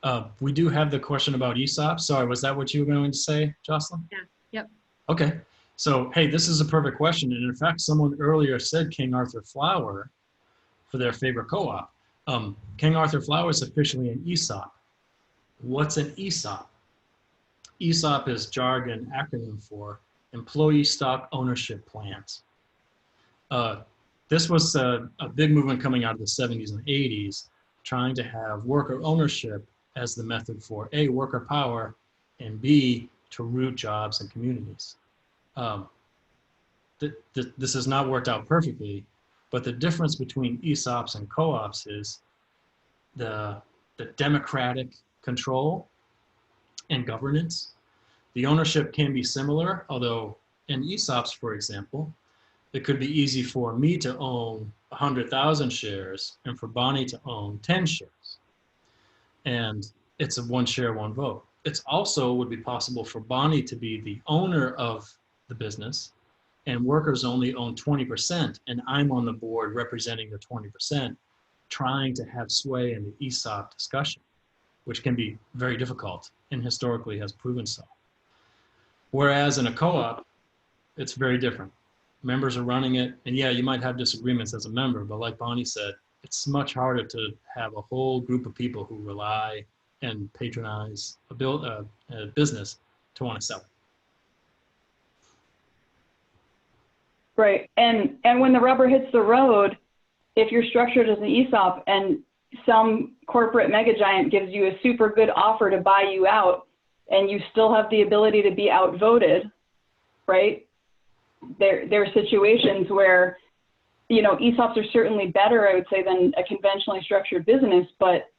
it. We do have the question about ESOP. Sorry, was that what you were going to say, Jocelyn? Yeah, yep. Okay. So, hey, this is a perfect question. And in fact, someone earlier said King Arthur Flour for their favorite co-op. King Arthur Flour is officially an ESOP. What's an ESOP? ESOP is jargon acronym for Employee Stock Ownership Plans. This was a big movement coming out of the 70s and 80s, trying to have worker ownership as the method for A, worker power, and B, to root jobs and communities. This has not worked out perfectly, but the difference between ESOPs and co-ops is the democratic control and governance. The ownership can be similar, although in ESOPs, for example, it could be easy for me to own 100,000 shares and for Bonnie to own 10 shares. And it's a one share, one vote. It's also would be possible for Bonnie to be the owner of the business and workers only own 20%, and I'm on the board representing the 20%, trying to have sway in the ESOP discussion, which can be very difficult and historically has proven so. Whereas in a co-op, it's very different. Members are running it, and yeah, you might have disagreements as a member, but like Bonnie said, it's much harder to have a whole group of people who rely and patronize a business to want to sell it. Right, and when the rubber hits the road, if you're structured as an ESOP and some corporate mega giant gives you a super good offer to buy you out, and you still have the ability to be outvoted, right? There are situations where, ESOPs are certainly better, I would say, than a conventionally structured business, but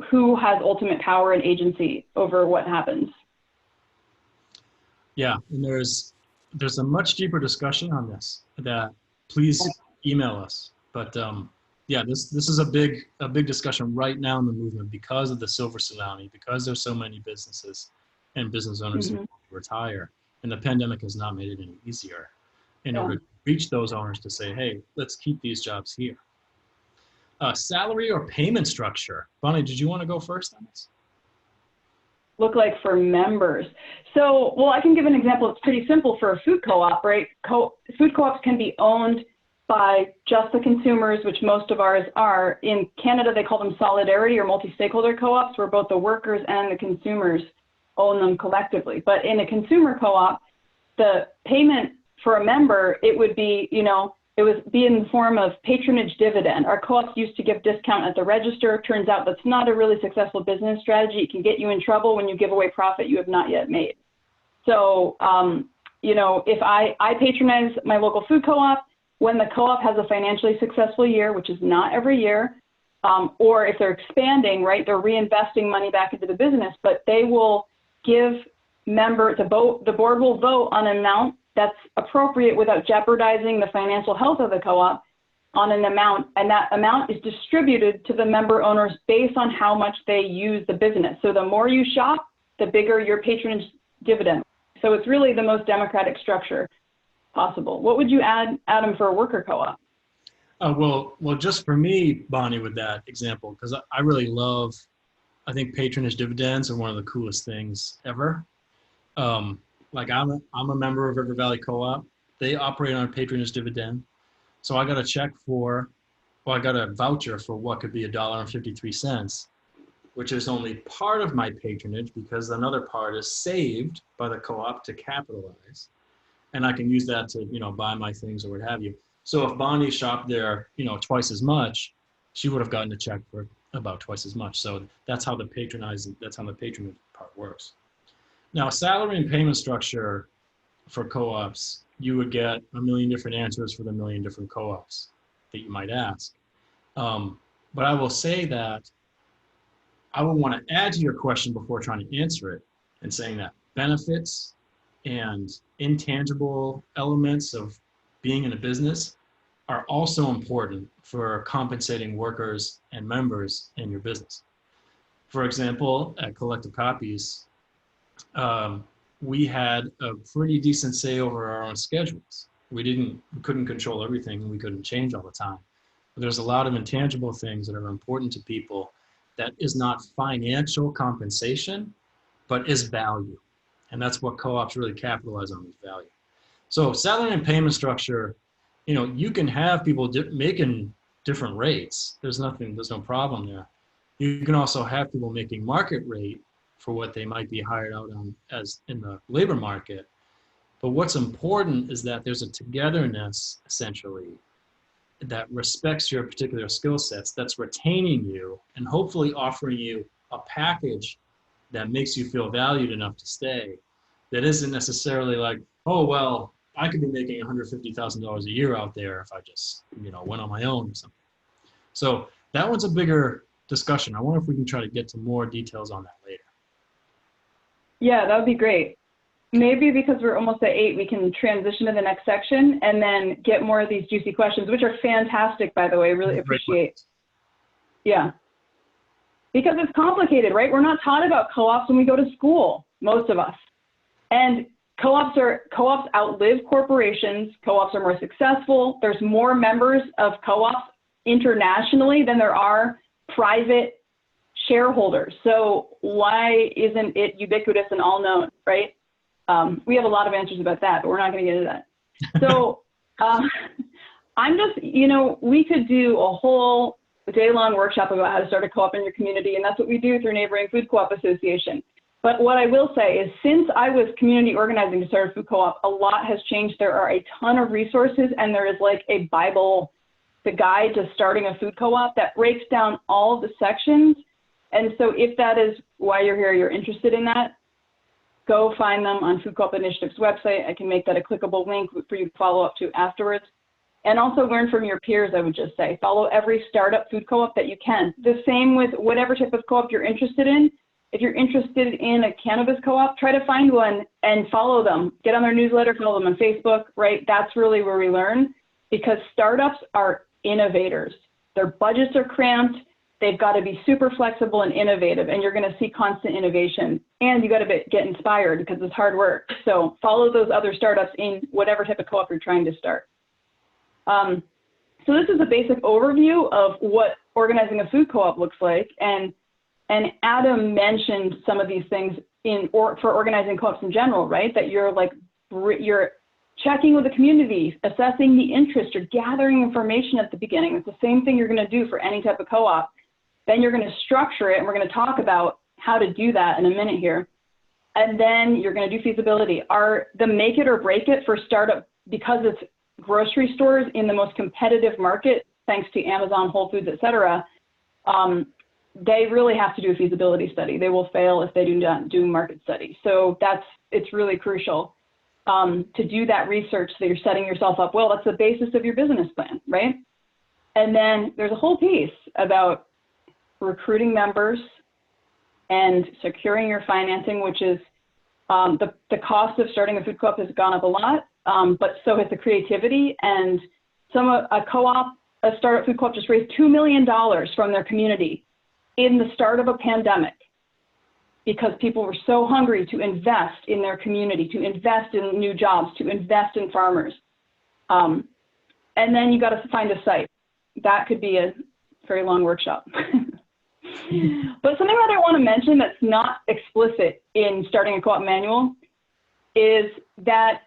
who has ultimate power and agency over what happens? Yeah, and there's a much deeper discussion on this that please email us. But yeah, this is a big discussion right now in the movement because of the silver tsunami, because there's so many businesses and business owners who retire, and the pandemic has not made it any easier in order to reach those owners to say, hey, let's keep these jobs here. Salary or payment structure. Bonnie, did you want to go first on this? Look like for members. So, well, I can give an example. It's pretty simple for a food co-op, right? Food co-ops can be owned by just the consumers, which most of ours are. In Canada, they call them solidarity or multi-stakeholder co-ops, where both the workers and the consumers own them collectively. But in a consumer co-op, the payment for a member, it would be, it would be in the form of patronage dividend. Our co-ops used to give discount at the register. Turns out that's not a really successful business strategy. It can get you in trouble when you give away profit you have not yet made. So, if I patronize my local food co-op, when the co-op has a financially successful year, which is not every year, or if they're expanding, right, they're reinvesting money back into the business, but they will give members, the board will vote on an amount that's appropriate without jeopardizing the financial health of the co-op on an amount, and that amount is distributed to the member owners based on how much they use the business. So the more you shop, the bigger your patronage dividend. So it's really the most democratic structure possible. What would you add, Adam, for a worker co-op? Well, just for me, Bonnie, with that example, because I really love, I think patronage dividends are one of the coolest things ever. Like I'm a member of River Valley Co-op. They operate on a patronage dividend. So I got a check for, well, I got a voucher for what could be $1.53, which is only part of my patronage because another part is saved by the co-op to capitalize. And I can use that to, buy my things or what have you. So if Bonnie shopped there, twice as much, she would have gotten a check for about twice as much. So that's how the patronage part works. Now, salary and payment structure for co-ops, you would get a million different answers for the million different co-ops that you might ask. But I will say that I would want to add to your question before trying to answer it and saying that benefits and intangible elements of being in a business are also important for compensating workers and members in your business. For example, at Collective Copies, we had a pretty decent say over our own schedules. We couldn't control everything and we couldn't change all the time. But there's a lot of intangible things that are important to people that is not financial compensation, but is value. And that's what co-ops really capitalize on, is value. So salary and payment structure, you can have people making different rates. There's no problem there. You can also have people making market rate for what they might be hired out on as in the labor market. But what's important is that there's a togetherness, essentially, that respects your particular skill sets, that's retaining you and hopefully offering you a package that makes you feel valued enough to stay. That isn't necessarily like, oh, well, I could be making $150,000 a year out there if I just, went on my own or something. So that one's a bigger discussion. I wonder if we can try to get to more details on that later. Yeah, that would be great. Maybe because we're almost at 8, we can transition to the next section and then get more of these juicy questions, which are fantastic, by the way. Really appreciate. Yeah. Because it's complicated, right? We're not taught about co-ops when we go to school, most of us. And co-ops outlive corporations. Co-ops are more successful. There's more members of co-ops internationally than there are private shareholders. So why isn't it ubiquitous and all known, right? We have a lot of answers about that, but we're not going to get into that. So I'm just, we could do a whole day-long workshop about how to start a co-op in your community, and that's what we do through Neighboring Food Co-op Association. But what I will say is, since I was community organizing to start a food co-op, a lot has changed. There are a ton of resources, and there is like a Bible, the guide to starting a food co-op that breaks down all the sections. And so if that is why you're here, you're interested in that, go find them on Food Co-op Initiative's website. I can make that a clickable link for you to follow up to afterwards. And also learn from your peers, I would just say. Follow every startup food co-op that you can. The same with whatever type of co-op you're interested in. If you're interested in a cannabis co-op, try to find one and follow them. Get on their newsletter, follow them on Facebook, right? That's really where we learn, because startups are innovators. Their budgets are cramped. They've got to be super flexible and innovative, and you're going to see constant innovation. And you got to get inspired because it's hard work. So follow those other startups in whatever type of co-op you're trying to start. So this is a basic overview of what organizing a food co-op looks like. And Adam mentioned some of these things for organizing co-ops in general, right? That you're checking with the community, assessing the interest, you're gathering information at the beginning. It's the same thing you're going to do for any type of co-op. Then you're going to structure it, and we're going to talk about how to do that in a minute here. And then you're going to do feasibility. The make it or break it for startup, because it's grocery stores in the most competitive market, thanks to Amazon, Whole Foods, et cetera, they really have to do a feasibility study. They will fail if they do not do market study. So it's really crucial to do that research so that you're setting yourself up well. That's the basis of your business plan, right? And then there's a whole piece about recruiting members and securing your financing, which is the cost of starting a food co-op has gone up a lot, but so has the creativity. And a startup food co-op just raised $2 million from their community in the start of a pandemic, because people were so hungry to invest in their community, to invest in new jobs, to invest in farmers. And then you got to find a site. That could be a very long workshop. But something that I want to mention that's not explicit in starting a co-op manual is that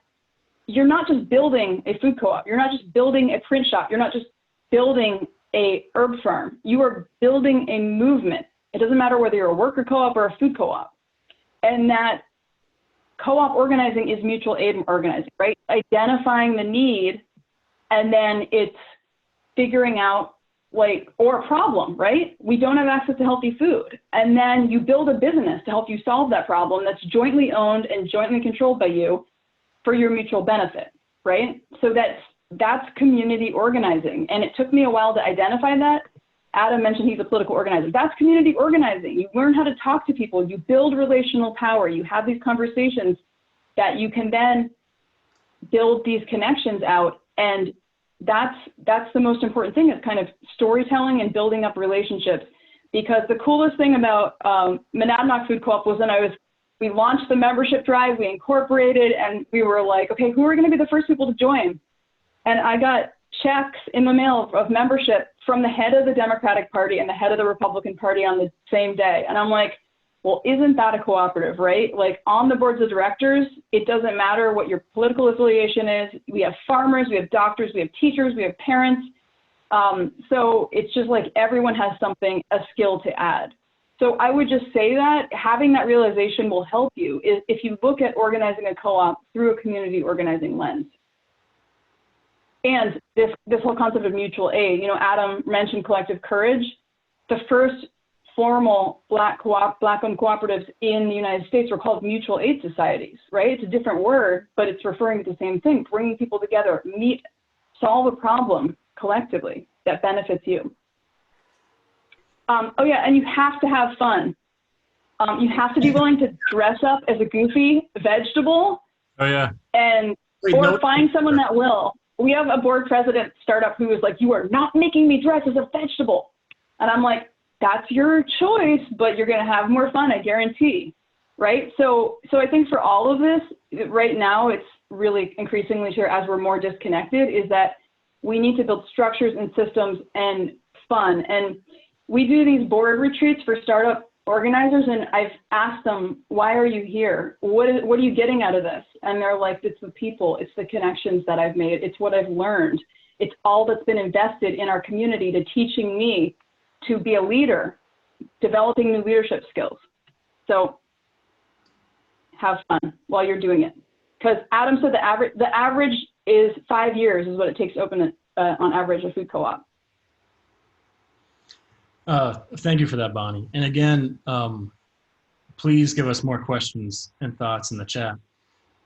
you're not just building a food co-op. You're not just building a print shop. You're not just building a herb farm. You are building a movement. It doesn't matter whether you're a worker co-op or a food co-op. And that co-op organizing is mutual aid organizing, right? Identifying the need, and then it's figuring out or a problem, right? We don't have access to healthy food. And then you build a business to help you solve that problem that's jointly owned and jointly controlled by you for your mutual benefit, right? So that's community organizing. And it took me a while to identify that. Adam mentioned he's a political organizer. That's community organizing. You learn how to talk to people. You build relational power. You have these conversations that you can then build these connections out. And that's the most important thing, is kind of storytelling and building up relationships. Because the coolest thing about Monadnock Food Co-op was we launched the membership drive, we incorporated, and we were like, okay, who are going to be the first people to join? And I got checks in the mail of membership from the head of the Democratic Party and the head of the Republican Party on the same day. And I'm like, well, isn't that a cooperative, right? Like, on the boards of directors, it doesn't matter what your political affiliation is. We have farmers, we have doctors, we have teachers, we have parents. So it's just like everyone has a skill to add. So I would just say that having that realization will help you if you look at organizing a co-op through a community organizing lens. And this whole concept of mutual aid, Adam mentioned collective courage. The first formal Black-owned cooperatives in the United States were called mutual aid societies, right? It's a different word, but it's referring to the same thing, bringing people together, solve a problem collectively that benefits you. Oh yeah, and you have to have fun. You have to be willing to dress up as a goofy vegetable. Oh yeah. Or find someone that will. We have a board president startup who is like, you are not making me dress as a vegetable. And I'm like, that's your choice, but you're going to have more fun, I guarantee, right? So I think for all of this, right now, it's really increasingly clear as we're more disconnected, is that we need to build structures and systems and fun. And we do these board retreats for startup organizers, and I've asked them, why are you here? What are you getting out of this? And they're like, it's the people, it's the connections that I've made, it's what I've learned. It's all that's been invested in our community to teaching me to be a leader, developing new leadership skills. So have fun while you're doing it. Because Adam said the average is 5 years is what it takes to open on average a food co-op. Thank you for that, Bonnie. And again, please give us more questions and thoughts in the chat.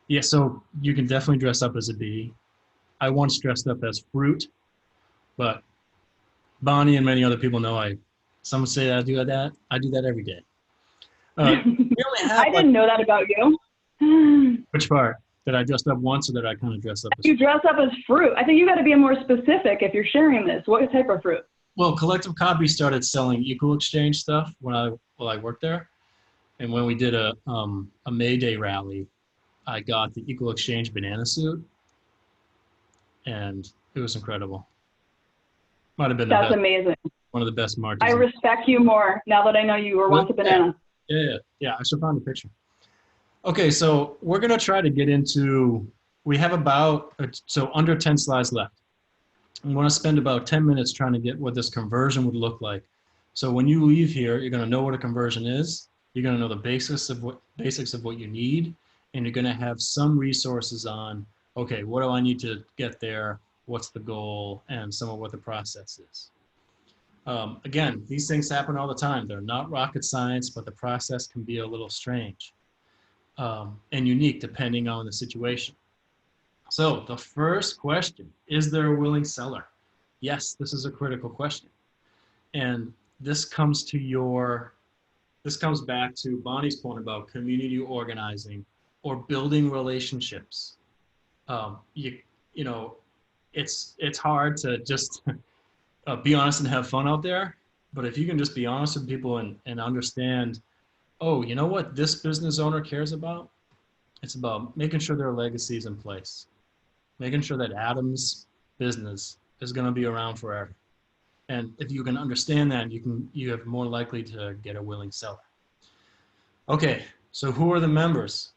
Yeah, so you can definitely dress up as a bee. I once dressed up as fruit, but Bonnie and many other people know some say that I do that every day. I didn't know that about you. Which part? That I dressed up once, or that I kind of dressed up as You dress up as fruit. I think you got to be more specific if you're sharing this. What type of fruit? Well, Collective Copy started selling Equal Exchange stuff when I worked there. And when we did a May Day rally, I got the Equal Exchange banana suit, and it was incredible. Might have been That's amazing. One of the best marches. I respect you more now that I know you were once a banana. Yeah. I should find a picture. Okay, so we're gonna try to get into. We have under 10 slides left. I want to spend about 10 minutes trying to get what this conversion would look like. So when you leave here, you're going to know what a conversion is. You're going to know the basics of what you need, and you're going to have some resources on, okay, what do I need to get there? What's the goal? And some of what the process is. Again, these things happen all the time. They're not rocket science, but the process can be a little strange and unique depending on the situation. So the first question, is there a willing seller? Yes, this is a critical question. And this comes back to Bonnie's point about community organizing or building relationships. You know, it's hard to just be honest and have fun out there. But if you can just be honest with people and understand, oh, you know what this business owner cares about? It's about making sure their legacy is in place, making sure that Adam's business is going to be around forever. And if you can understand that, you have more likely to get a willing seller. Okay, so who are the members?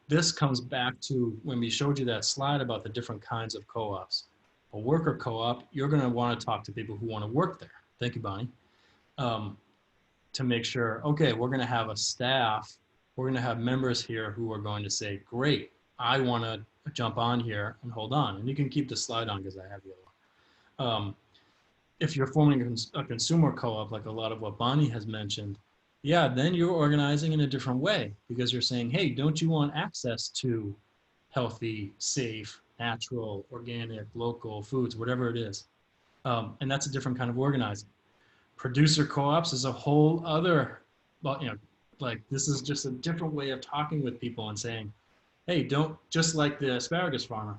This comes back to when we showed you that slide about the different kinds of co-ops. A worker co-op, you're going to want to talk to people who want to work there. Thank you, Bonnie. To make sure, okay, we're going to have a staff, we're going to have members here who are going to say, great, I want to jump on here and hold on. And you can keep the slide on because I have the other one. If you're forming a consumer co-op, like a lot of what Bonnie has mentioned, yeah, then you're organizing in a different way because you're saying, hey, don't you want access to healthy, safe, natural, organic, local foods, whatever it is. And that's a different kind of organizing. Producer co-ops is a whole other, well, you know, like this is just a different way of talking with people and saying, hey, don't, just like the asparagus farmer,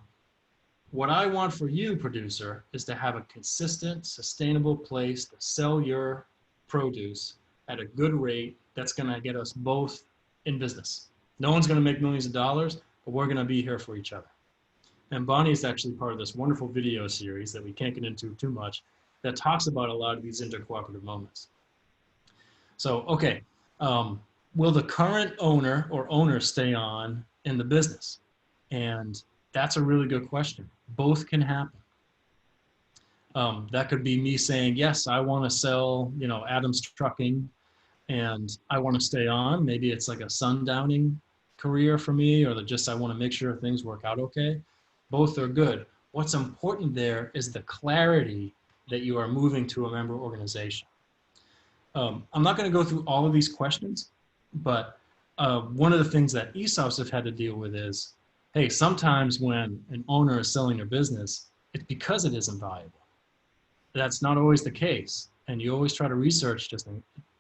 what I want for you, producer, is to have a consistent, sustainable place to sell your produce at a good rate that's going to get us both in business. No one's going to make millions of dollars, but we're going to be here for each other. And Bonnie is actually part of this wonderful video series that we can't get into too much that talks about a lot of these intercooperative moments. So, okay, will the current owner or owners stay on in the business? And that's a really good question. Both can happen. That could be me saying, yes, I want to sell, you know, Adam's Trucking and I want to stay on. Maybe it's like a sundowning career for me, or just I want to make sure things work out okay. Both are good. What's important there is the clarity that you are moving to a member organization. I'm not going to go through all of these questions, but one of the things that ESOPs have had to deal with is, hey, sometimes when an owner is selling their business, it's because it isn't valuable. That's not always the case. And you always try to research just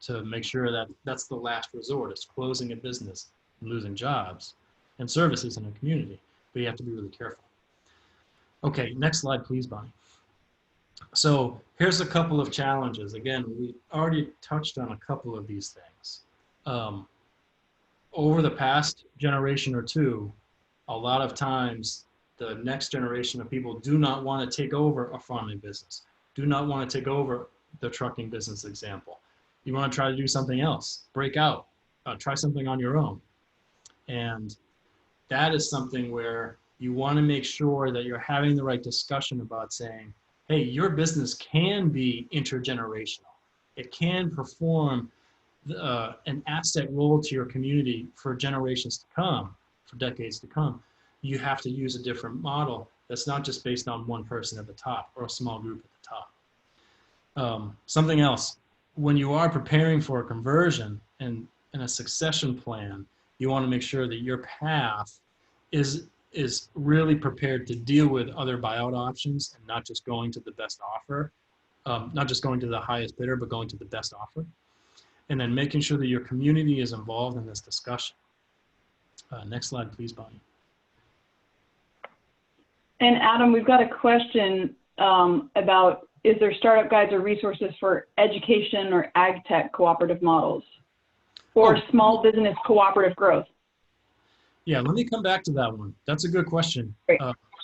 to make sure that that's the last resort. It's closing a business and losing jobs and services in a community. But you have to be really careful. Okay, next slide, please, Bonnie. So here's a couple of challenges. Again, we already touched on a couple of these things. Over the past generation or two, a lot of times the next generation of people do not want to take over a farming business, do not want to take over the trucking business example. You want to try to do something else, break out, try something on your own. And that is something where you want to make sure that you're having the right discussion about saying, hey, your business can be intergenerational. It can perform an asset role to your community for generations to come, for decades to come. You have to use a different model that's not just based on one person at the top or a small group at the top. Something else, when you are preparing for a conversion and a succession plan, you want to make sure that your path is really prepared to deal with other buyout options and not just going to the best offer, not just going to the highest bidder, but going to the best offer. And then making sure that your community is involved in this discussion. Next slide, please, Bonnie. And Adam, we've got a question about, is there startup guides or resources for education or ag tech cooperative models or small business cooperative growth? Yeah, let me come back to that one. That's a good question.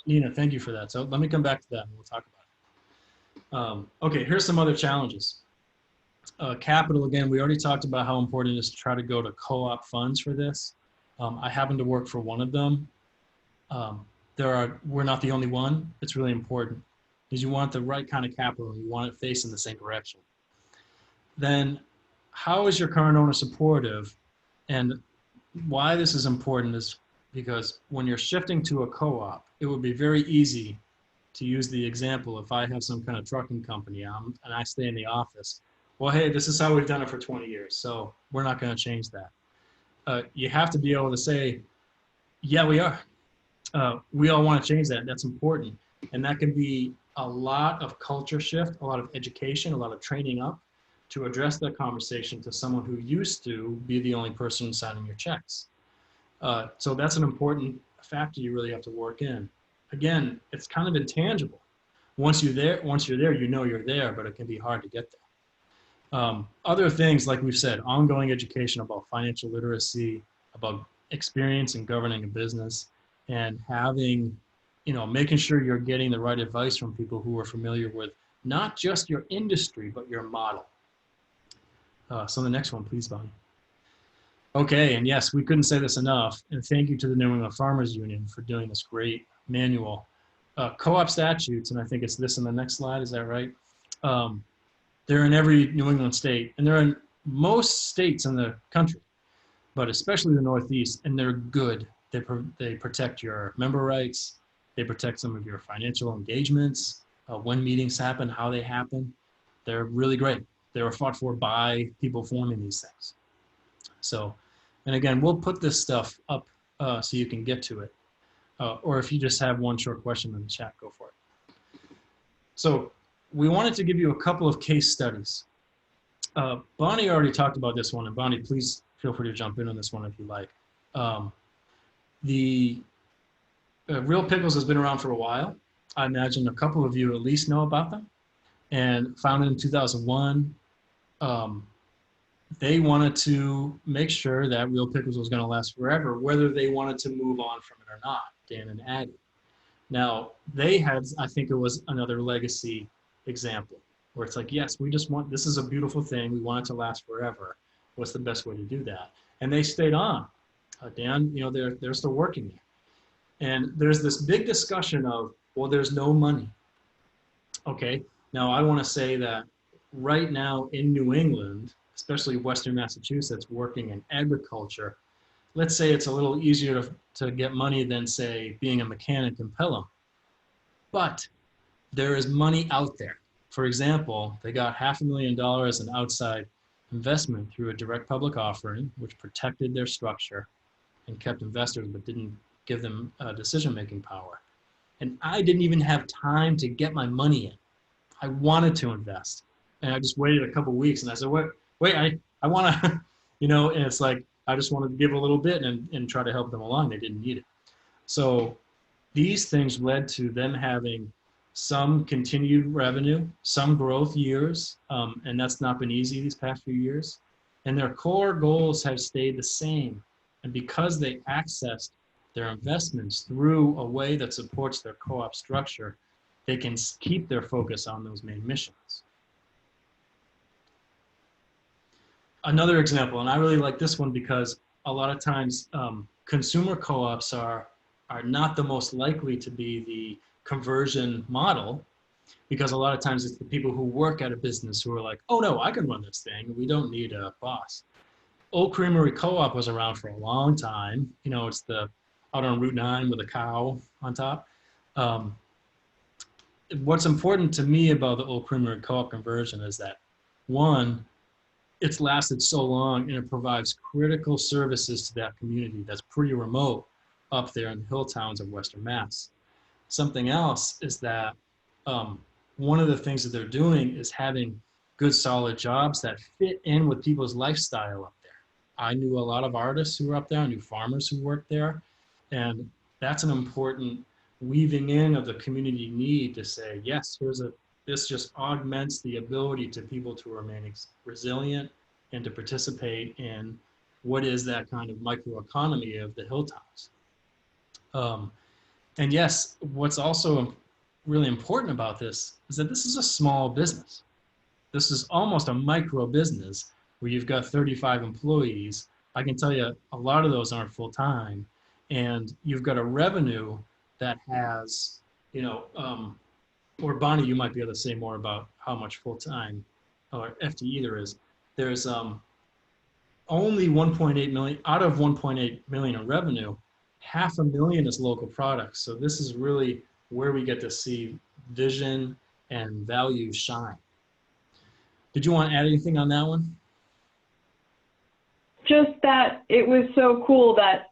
Nina, thank you for that. So let me come back to that and we'll talk about it. Okay, here's some other challenges. Capital, again, we already talked about how important it is to try to go to co-op funds for this. I happen to work for one of them. We're not the only one. It's really important because you want the right kind of capital and you want it facing the same direction. Then how is your current owner supportive? And why this is important is because when you're shifting to a co-op, it would be very easy to use the example if I have some kind of trucking company and I stay in the office. Well, hey, this is how we've done it for 20 years, so we're not going to change that. You have to be able to say, yeah, we are. We all want to change that. That's important. And that can be a lot of culture shift, a lot of education, a lot of training up to address that conversation to someone who used to be the only person signing your checks. So that's an important factor you really have to work in. Again, it's kind of intangible. Once you're there, you know you're there, but it can be hard to get there. Other things, like we've said, ongoing education about financial literacy, about experience in governing a business, and having, making sure you're getting the right advice from people who are familiar with not just your industry, but your model. So the next one, please, Bonnie. Okay, and yes, we couldn't say this enough, and thank you to the New England Farmers Union for doing this great manual. Co-op statutes, and I think it's this in the next slide, is that right? They're in every New England state, and they're in most states in the country, but especially the Northeast, and they're good. They protect your member rights, they protect some of your financial engagements, when meetings happen, how they happen. They're really great. They were fought for by people forming these things. So, and again, we'll put this stuff up so you can get to it. Or if you just have one short question in the chat, go for it. So we wanted to give you a couple of case studies. Bonnie already talked about this one, and Bonnie, please feel free to jump in on this one if you like. The Real Pickles has been around for a while. I imagine a couple of you at least know about them. And founded in 2001, they wanted to make sure that Real Pickles was going to last forever, whether they wanted to move on from it or not, Dan and Addie. Now, they had, I think it was another legacy example, where it's like, yes, we just want, this is a beautiful thing, we want it to last forever. What's the best way to do that? And they stayed on. Dan, they're still working there. And there's this big discussion of, well, there's no money. Okay, now I want to say that right now in New England, especially Western Massachusetts, working in agriculture, let's say it's a little easier to get money than, say, being a mechanic in Pelham. But there is money out there. For example, they got $500,000 in outside investment through a direct public offering, which protected their structure and kept investors, but didn't give them decision-making power. And I didn't even have time to get my money in. I wanted to invest. And I just waited a couple of weeks and I said, wait, I want to, and it's like, I just wanted to give a little bit and try to help them along. They didn't need it. So these things led to them having some continued revenue, some growth years, and that's not been easy these past few years. And their core goals have stayed the same. And because they accessed their investments through a way that supports their co-op structure, they can keep their focus on those main missions. Another example, and I really like this one because a lot of times consumer co-ops are not the most likely to be the conversion model, because a lot of times it's the people who work at a business who are like, oh no, I can run this thing. We don't need a boss. Old Creamery Co-op was around for a long time. It's the out on Route 9 with a cow on top. What's important to me about the Old Creamery Co-op conversion is that, one, it's lasted so long and it provides critical services to that community that's pretty remote up there in the hill towns of Western Mass. Something else is that one of the things that they're doing is having good, solid jobs that fit in with people's lifestyle up there. I knew a lot of artists who were up there. I knew farmers who worked there. And that's an important weaving in of the community need to say, yes, this just augments the ability to people to remain resilient and to participate in what is that kind of microeconomy of the hill towns. And yes, what's also really important about this is that this is a small business. This is almost a micro business where you've got 35 employees. I can tell you a lot of those aren't full-time, and you've got a revenue that has, or Bonnie, you might be able to say more about how much full-time or FTE there is. There's only 1.8 million, out of 1.8 million in revenue, 500,000 is local products. So this is really where we get to see vision and value shine. Did you want to add anything on that one? Just that it was so cool that,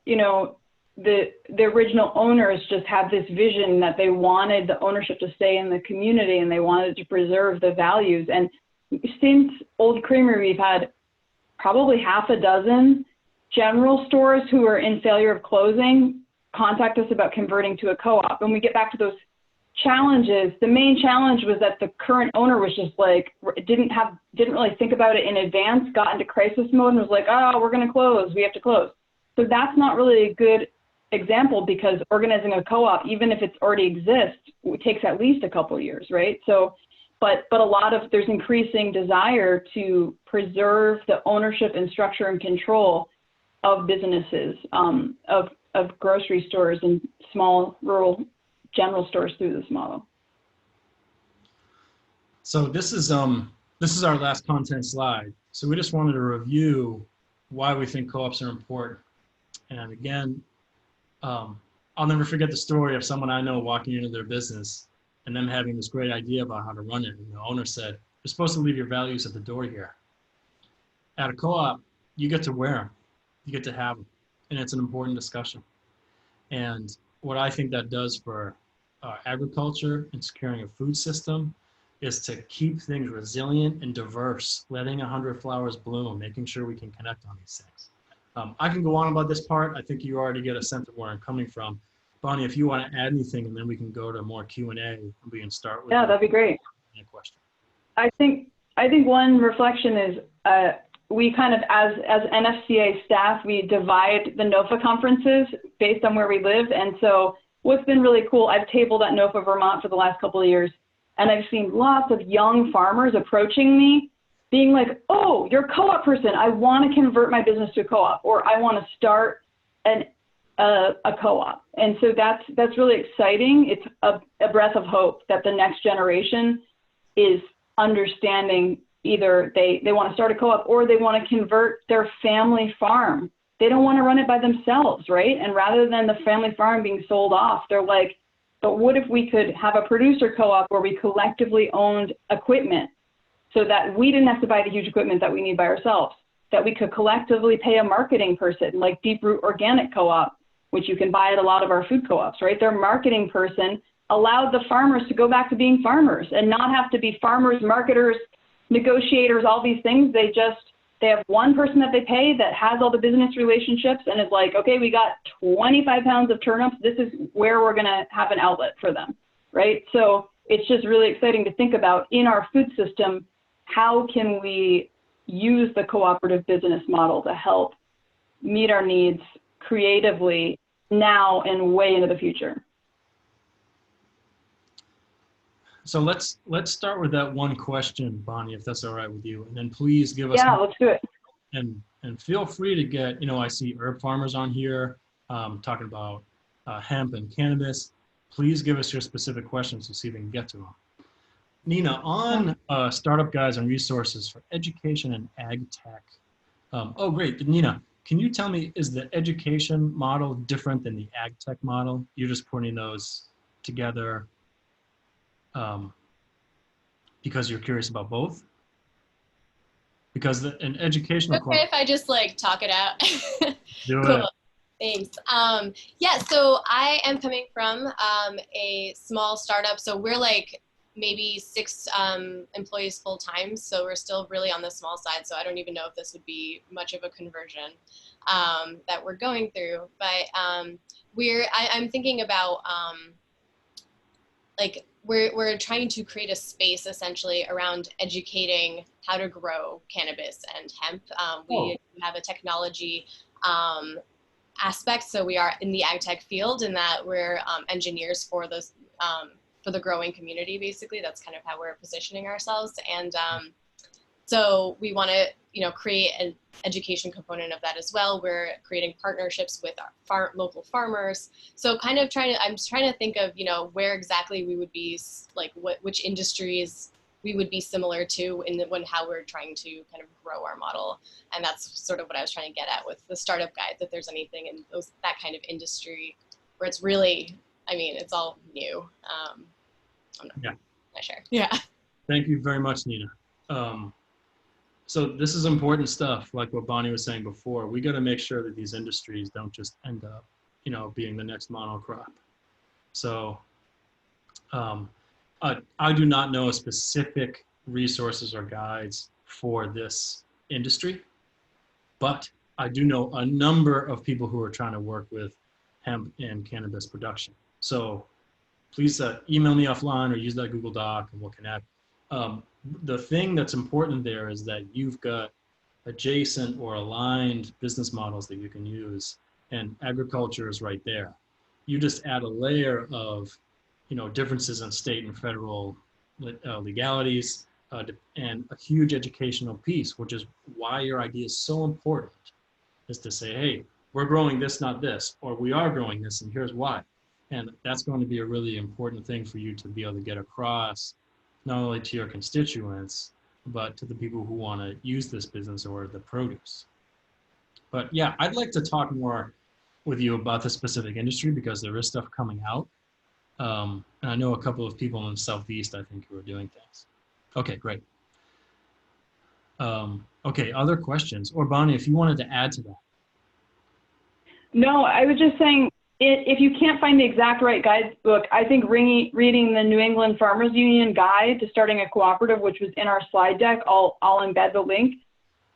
the original owners just had this vision that they wanted the ownership to stay in the community and they wanted to preserve the values. And since Old Creamery, we've had probably half a dozen general stores who are in failure of closing contact us about converting to a co-op. And we get back to those challenges. The main challenge was that the current owner was just like, didn't really think about it in advance, got into crisis mode and was like, oh, we're going to close, we have to close. So that's not really a good example, because organizing a co-op, even if it's already exists, it takes at least a couple of years, right? So, but there's increasing desire to preserve the ownership and structure and control of businesses, of grocery stores and small rural general stores through this model. So this is our last content slide. So we just wanted to review why we think co-ops are important. And again, I'll never forget the story of someone I know walking into their business and them having this great idea about how to run it. And the owner said, "You're supposed to leave your values at the door here. At a co-op, you get to wear them, you get to have them, and it's an important discussion." And what I think that does for agriculture and securing a food system is to keep things resilient and diverse, letting 100 flowers bloom, making sure we can connect on these things. I can go on about this part. I think you already get a sense of where I'm coming from. Bonnie, if you want to add anything, and then we can go to more Q&A, and we can start with that'd be great. A question. I think one reflection is we kind of, as NFCA staff, we divide the NOFA conferences based on where we live. And so what's been really cool, I've tabled at NOFA Vermont for the last couple of years, and I've seen lots of young farmers approaching me being like, "Oh, you're a co-op person. I want to convert my business to a co-op," or "I want to start a co-op." And so that's really exciting. It's a breath of hope that the next generation is understanding either they want to start a co-op or they want to convert their family farm. They don't want to run it by themselves, right? And rather than the family farm being sold off, they're like, but what if we could have a producer co-op where we collectively owned equipment so that we didn't have to buy the huge equipment that we need by ourselves, that we could collectively pay a marketing person like Deep Root Organic Co-op, which you can buy at a lot of our food co-ops, right? Their marketing person allowed the farmers to go back to being farmers and not have to be farmers, marketers, negotiators, all these things. They have one person that they pay that has all the business relationships and is like, okay, we got 25 pounds of turnips. This is where we're going to have an outlet for them, right? So it's just really exciting to think about in our food system, how can we use the cooperative business model to help meet our needs creatively now and way into the future? So let's start with that one question, Bonnie, if that's all right with you, and then please give us. Yeah, let's do it. And feel free to get, I see herb farmers on here talking about hemp and cannabis. Please give us your specific questions to see if we can get to them. Nina, on startup guides and resources for education and ag tech. Oh, great. Nina, can you tell me, is the education model different than the ag tech model? You're just putting those together because you're curious about both? Because an educational okay if I just like talk it out. Do cool. it. Thanks. Yeah, so I am coming from a small startup. So we're like maybe 6 employees full time. So we're still really on the small side. So I don't even know if this would be much of a conversion that we're going through. But I'm thinking about like we're trying to create a space essentially around educating how to grow cannabis and hemp. We have a technology aspect, so we are in the ag tech field in that we're engineers for those for the growing community. Basically, that's kind of how we're positioning ourselves, and so we want to create an education component of that as well. We're creating partnerships with our local farmers. So kind of I'm trying to think of, where exactly we would be, like which industries we would be similar to how we're trying to kind of grow our model. And that's sort of what I was trying to get at with the startup guide, that there's anything in that kind of industry where it's really, it's all new. I'm not sure. Yeah. Thank you very much, Nina. So this is important stuff, like what Bonnie was saying before. We got to make sure that these industries don't just end up you know, being the next monocrop. So I do not know specific resources or guides for this industry, but I do know a number of people who are trying to work with hemp and cannabis production. So please email me offline or use that Google Doc and we'll connect. The thing that's important there is that you've got adjacent or aligned business models that you can use, and agriculture is right there. You just add a layer of, you know, differences in state and federal legalities and a huge educational piece, which is why your idea is so important, is to say, hey, we're growing this, not this, or we are growing this and here's why. And that's going to be a really important thing for you to be able to get across, not only to your constituents, but to the people who want to use this business or the produce. But yeah, I'd like to talk more with you about the specific industry because there is stuff coming out. And I know a couple of people in the Southeast, I think, who are doing things. Okay, great. Okay, other questions? Or Bonnie, if you wanted to add to that. No, I was just saying, if you can't find the exact right guidebook, I think reading the New England Farmers Union Guide to Starting a Cooperative, which was in our slide deck, I'll embed the link.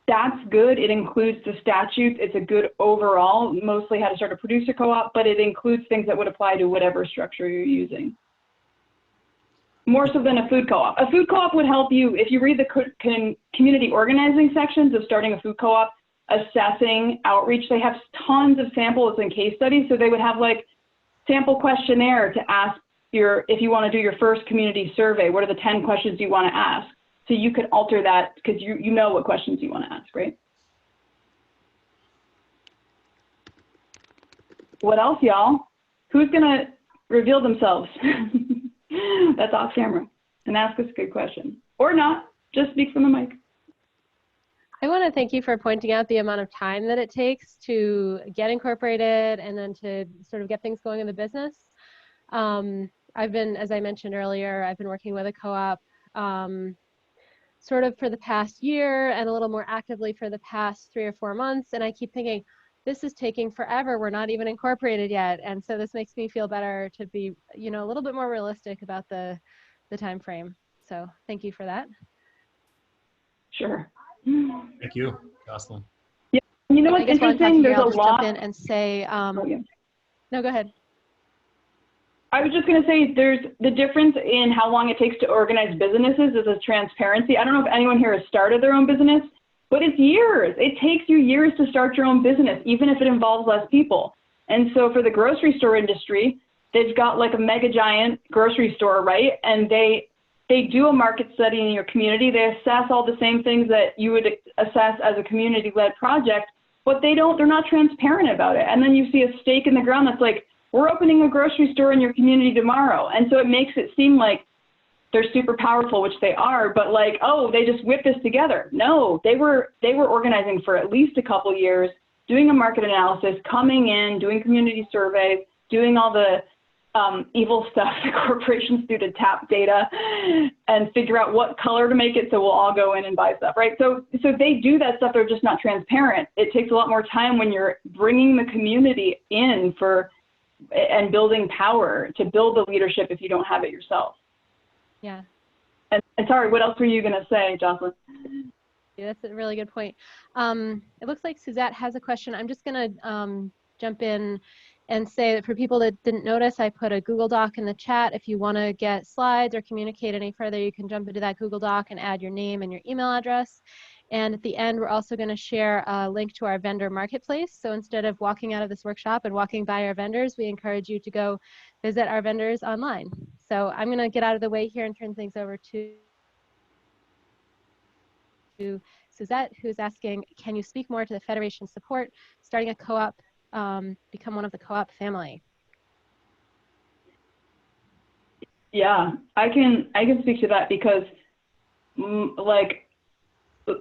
That's good. It includes the statutes. It's a good overall, mostly how to start a producer co-op, but it includes things that would apply to whatever structure you're using. More so than a food co-op. A food co-op would help you, if you read the community organizing sections of Starting a Food Co-op, assessing outreach, they have tons of samples and case studies. So they would have like sample questionnaire to ask if you want to do your first community survey, what are the 10 questions you want to ask? So you could alter that because you know what questions you want to ask, right? What else, y'all? Who's going to reveal themselves? That's off camera and ask us a good question. Or not, just speak from the mic. I want to thank you for pointing out the amount of time that it takes to get incorporated and then to sort of get things going in the business. I've been, as I mentioned earlier, I've been working with a co-op sort of for the past year and a little more actively for the past 3 or 4 months. And I keep thinking, this is taking forever. We're not even incorporated yet. And so this makes me feel better to be, you know, a little bit more realistic about the time frame. So thank you for that. Sure. Thank you, Jocelyn. Yeah, you know what's interesting? There's a lot. Jump in and say, no, go ahead. I was just going to say there's the difference in how long it takes to organize businesses is a transparency. I don't know if anyone here has started their own business, but it's years. It takes you years to start your own business, even if it involves less people. And so for the grocery store industry, they've got like a mega giant grocery store, right? And they do a market study in your community. They assess all the same things that you would assess as a community-led project, but they're not transparent about it. And then you see a stake in the ground that's like, we're opening a grocery store in your community tomorrow. And so it makes it seem like they're super powerful, which they are, but like, oh, they just whipped this together. No, they were organizing for at least a couple years, doing a market analysis, coming in, doing community surveys, doing all the evil stuff that corporations do to tap data and figure out what color to make it so we'll all go in and buy stuff, right? So they do that stuff, they're just not transparent. It takes a lot more time when you're bringing the community in and building power to build the leadership if you don't have it yourself. Yeah. And sorry, what else were you going to say, Jocelyn? Yeah, that's a really good point. It looks like Suzette has a question. I'm just going to jump in and say that for people that didn't notice, I put a Google Doc in the chat. If you want to get slides or communicate any further, you can jump into that Google Doc and add your name and your email address. And at the end, we're also going to share a link to our vendor marketplace. So instead of walking out of this workshop and walking by our vendors, we encourage you to go visit our vendors online. So I'm going to get out of the way here and turn things over to Suzette, who's asking, can you speak more to the Federation support, starting a co-op, become one of the co-op family? Yeah, I can speak to that because like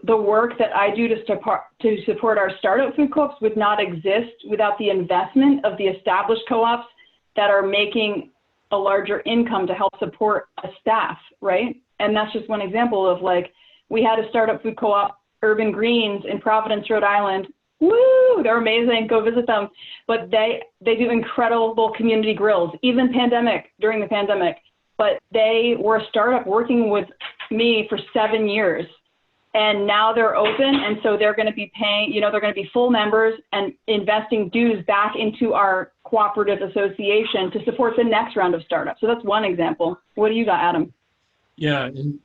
the work that I do to support our startup food co-ops would not exist without the investment of the established co-ops that are making a larger income to help support a staff, right? And that's just one example of like, we had a startup food co-op, Urban Greens in Providence, Rhode Island, Woo, they're amazing. Go visit them. But they do incredible community grills, even during the pandemic. But they were a startup working with me for 7 years. And now they're open. And so they're going to be paying, they're going to be full members and investing dues back into our cooperative association to support the next round of startups. So that's one example. What do you got, Adam? Yeah, and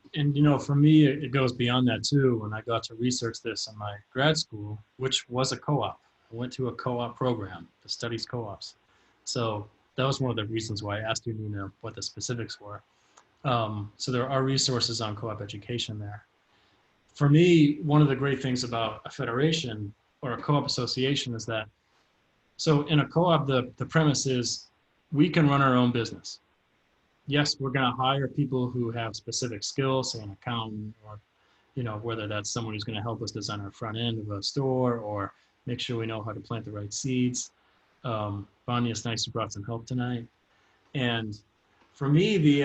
for me, it goes beyond that too. When I got to research this in my grad school, which was a co-op, I went to a co-op program that studies co-ops. So that was one of the reasons why I asked you, Nina, what the specifics were. So there are resources on co-op education there. For me, one of the great things about a federation or a co-op association is that, so in a co-op, the premise is we can run our own business. Yes, we're going to hire people who have specific skills, say an accountant, or whether that's someone who's going to help us design our front end of a store or make sure we know how to plant the right seeds. Bonnie, it's nice you brought some help tonight. And for me,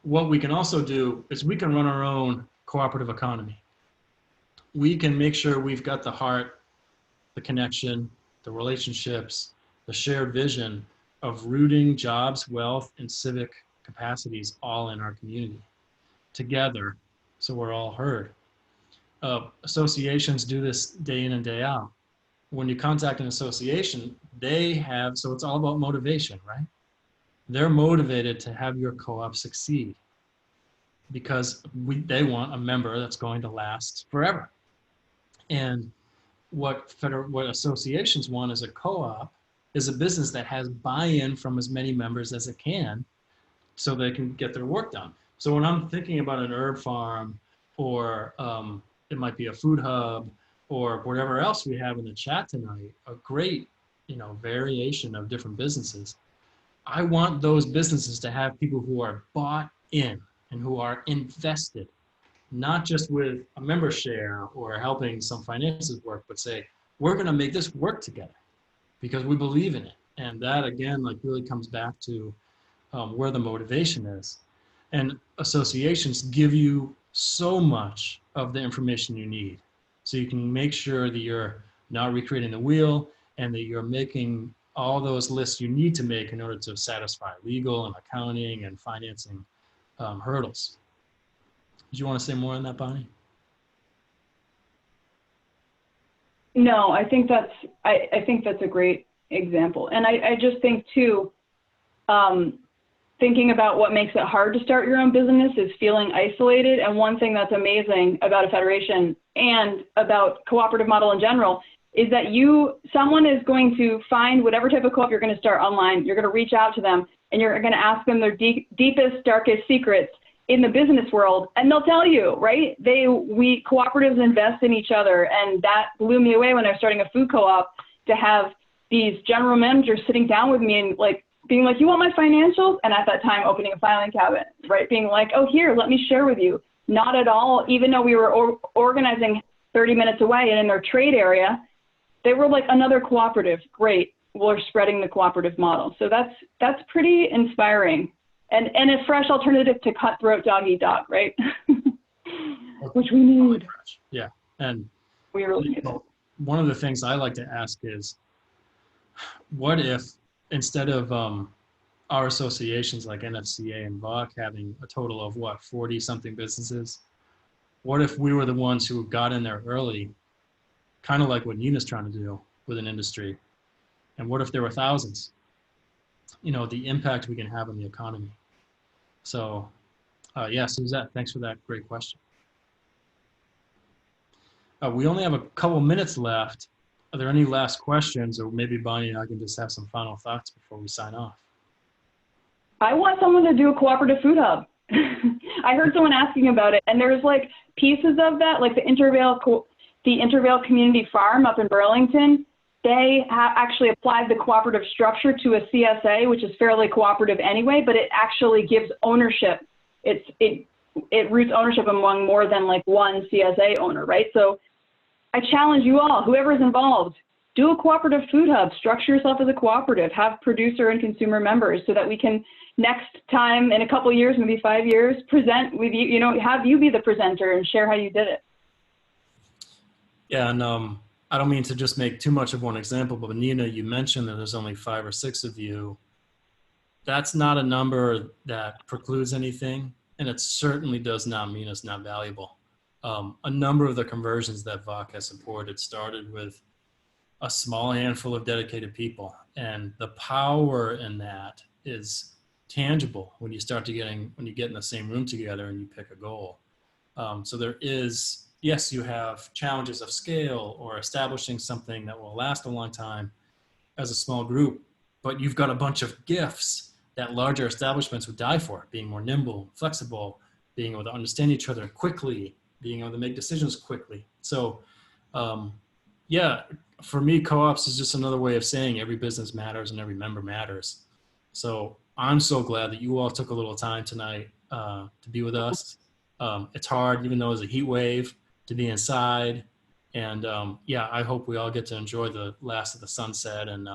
what we can also do is we can run our own cooperative economy. We can make sure we've got the heart, the connection, the relationships, the shared vision of rooting jobs, wealth, and civic capacities all in our community together, so we're all heard. Associations do this day in and day out. When you contact an association, so it's all about motivation, right? They're motivated to have your co-op succeed because they want a member that's going to last forever. And what associations want is a co-op is a business that has buy-in from as many members as it can so they can get their work done. So when I'm thinking about an herb farm or it might be a food hub or whatever else we have in the chat tonight, a great variation of different businesses, I want those businesses to have people who are bought in and who are invested, not just with a member share or helping some finances work, but say, we're going to make this work together because we believe in it. And that, again, really comes back to where the motivation is. And associations give you so much of the information you need. So you can make sure that you're not recreating the wheel and that you're making all those lists you need to make in order to satisfy legal and accounting and financing hurdles. Do you want to say more on that, Bonnie? No, I think that's a great example. And I just think too, thinking about what makes it hard to start your own business is feeling isolated. And one thing that's amazing about a federation and about cooperative model in general is that someone is going to find whatever type of co-op you're going to start online. You're going to reach out to them and you're going to ask them their deepest, darkest secrets in the business world, and they'll tell you, right? We cooperatives invest in each other, and that blew me away when I was starting a food co-op to have these general managers sitting down with me and being like, you want my financials? And at that time, opening a filing cabinet, right? Being like, oh, here, let me share with you. Not at all, even though we were organizing 30 minutes away and in their trade area, they were like another cooperative. Great, we're spreading the cooperative model. So that's pretty inspiring. And a fresh alternative to cutthroat dog eat dog, right? Which we need. Yeah, and we really need it. One of the things I like to ask is, what if instead of our associations like NFCA and VOC having a total of 40 something businesses, what if we were the ones who got in there early, kind of like what Nina's trying to do with an industry? And what if there were thousands? The impact we can have on the economy. So yeah, Suzette, thanks for that great question. We only have a couple minutes left. Are there any last questions, or maybe Bonnie and I can just have some final thoughts before we sign off? I want someone to do a cooperative food hub. I heard someone asking about it, and there's pieces of that, like the Intervale Community Farm up in Burlington. They have actually applied the cooperative structure to a CSA, which is fairly cooperative anyway, but it actually gives ownership. It roots ownership among more than one CSA owner, right? So I challenge you all, whoever's involved, do a cooperative food hub, structure yourself as a cooperative, have producer and consumer members so that we can next time in a couple of years, maybe 5 years, present with you, have you be the presenter and share how you did it. Yeah, and I don't mean to just make too much of one example, but Nina, you mentioned that there's only 5 or 6 of you. That's not a number that precludes anything, and it certainly does not mean it's not valuable. A number of the conversions that VOC has supported started with a small handful of dedicated people, and the power in that is tangible when you start to when you get in the same room together and you pick a goal. So there is, yes, you have challenges of scale or establishing something that will last a long time as a small group, but you've got a bunch of gifts that larger establishments would die for: being more nimble, flexible, being able to understand each other quickly, being able to make decisions quickly. So yeah, for me, co-ops is just another way of saying every business matters and every member matters. So I'm so glad that you all took a little time tonight to be with us. It's hard, even though it's a heat wave, to be inside. And yeah, I hope we all get to enjoy the last of the sunset. And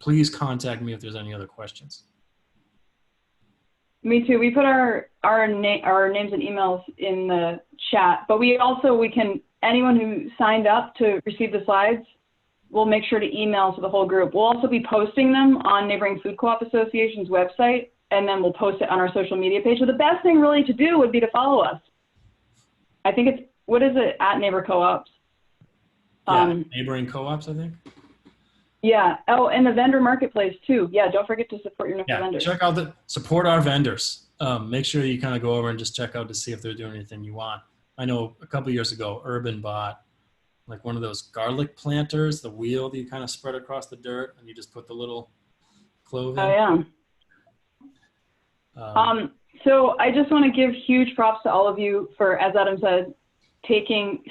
please contact me if there's any other questions. Me too. We put our names and emails in the chat, but we can, anyone who signed up to receive the slides, we'll make sure to email to the whole group. We'll also be posting them on Neighboring Food Co-op Association's website, and then we'll post it on our social media page. So the best thing really to do would be to follow us. I think it's, what is it, at Neighbor Co-ops? Yeah, Neighboring Co-ops, I think. Yeah. Oh, and the vendor marketplace too. Yeah. Don't forget to support your NOFA vendors. Check out support our vendors. Make sure you kind of go over and just check out to see if they're doing anything you want. I know a couple of years ago, Urban bought like one of those garlic planters, the wheel that you kind of spread across the dirt and you just put the little clove in. Oh yeah. So I just want to give huge props to all of you for, as Adam said, sitting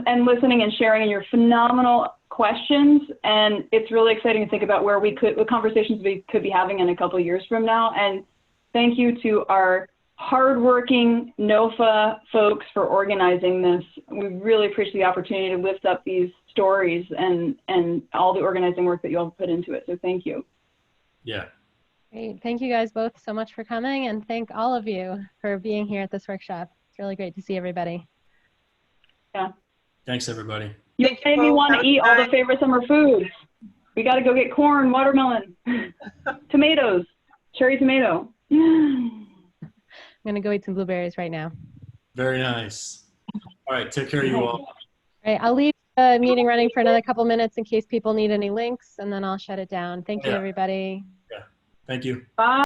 and listening and sharing your phenomenal questions. And it's really exciting to think about what conversations we could be having in a couple of years from now. And thank you to our hardworking NOFA folks for organizing this. We really appreciate the opportunity to lift up these stories and all the organizing work that you all put into it. So thank you. Yeah. Great. Thank you guys both so much for coming, and thank all of you for being here at this workshop. It's really great to see everybody. Yeah. Thanks, everybody. You made me want to eat all the favorite summer foods. We got to go get corn, watermelon, tomatoes, cherry tomato. I'm going to go eat some blueberries right now. Very nice. All right. Take care of you all. All right. I'll leave the meeting running for another couple minutes in case people need any links, and then I'll shut it down. Thank you, everybody. Yeah. Thank you. Bye.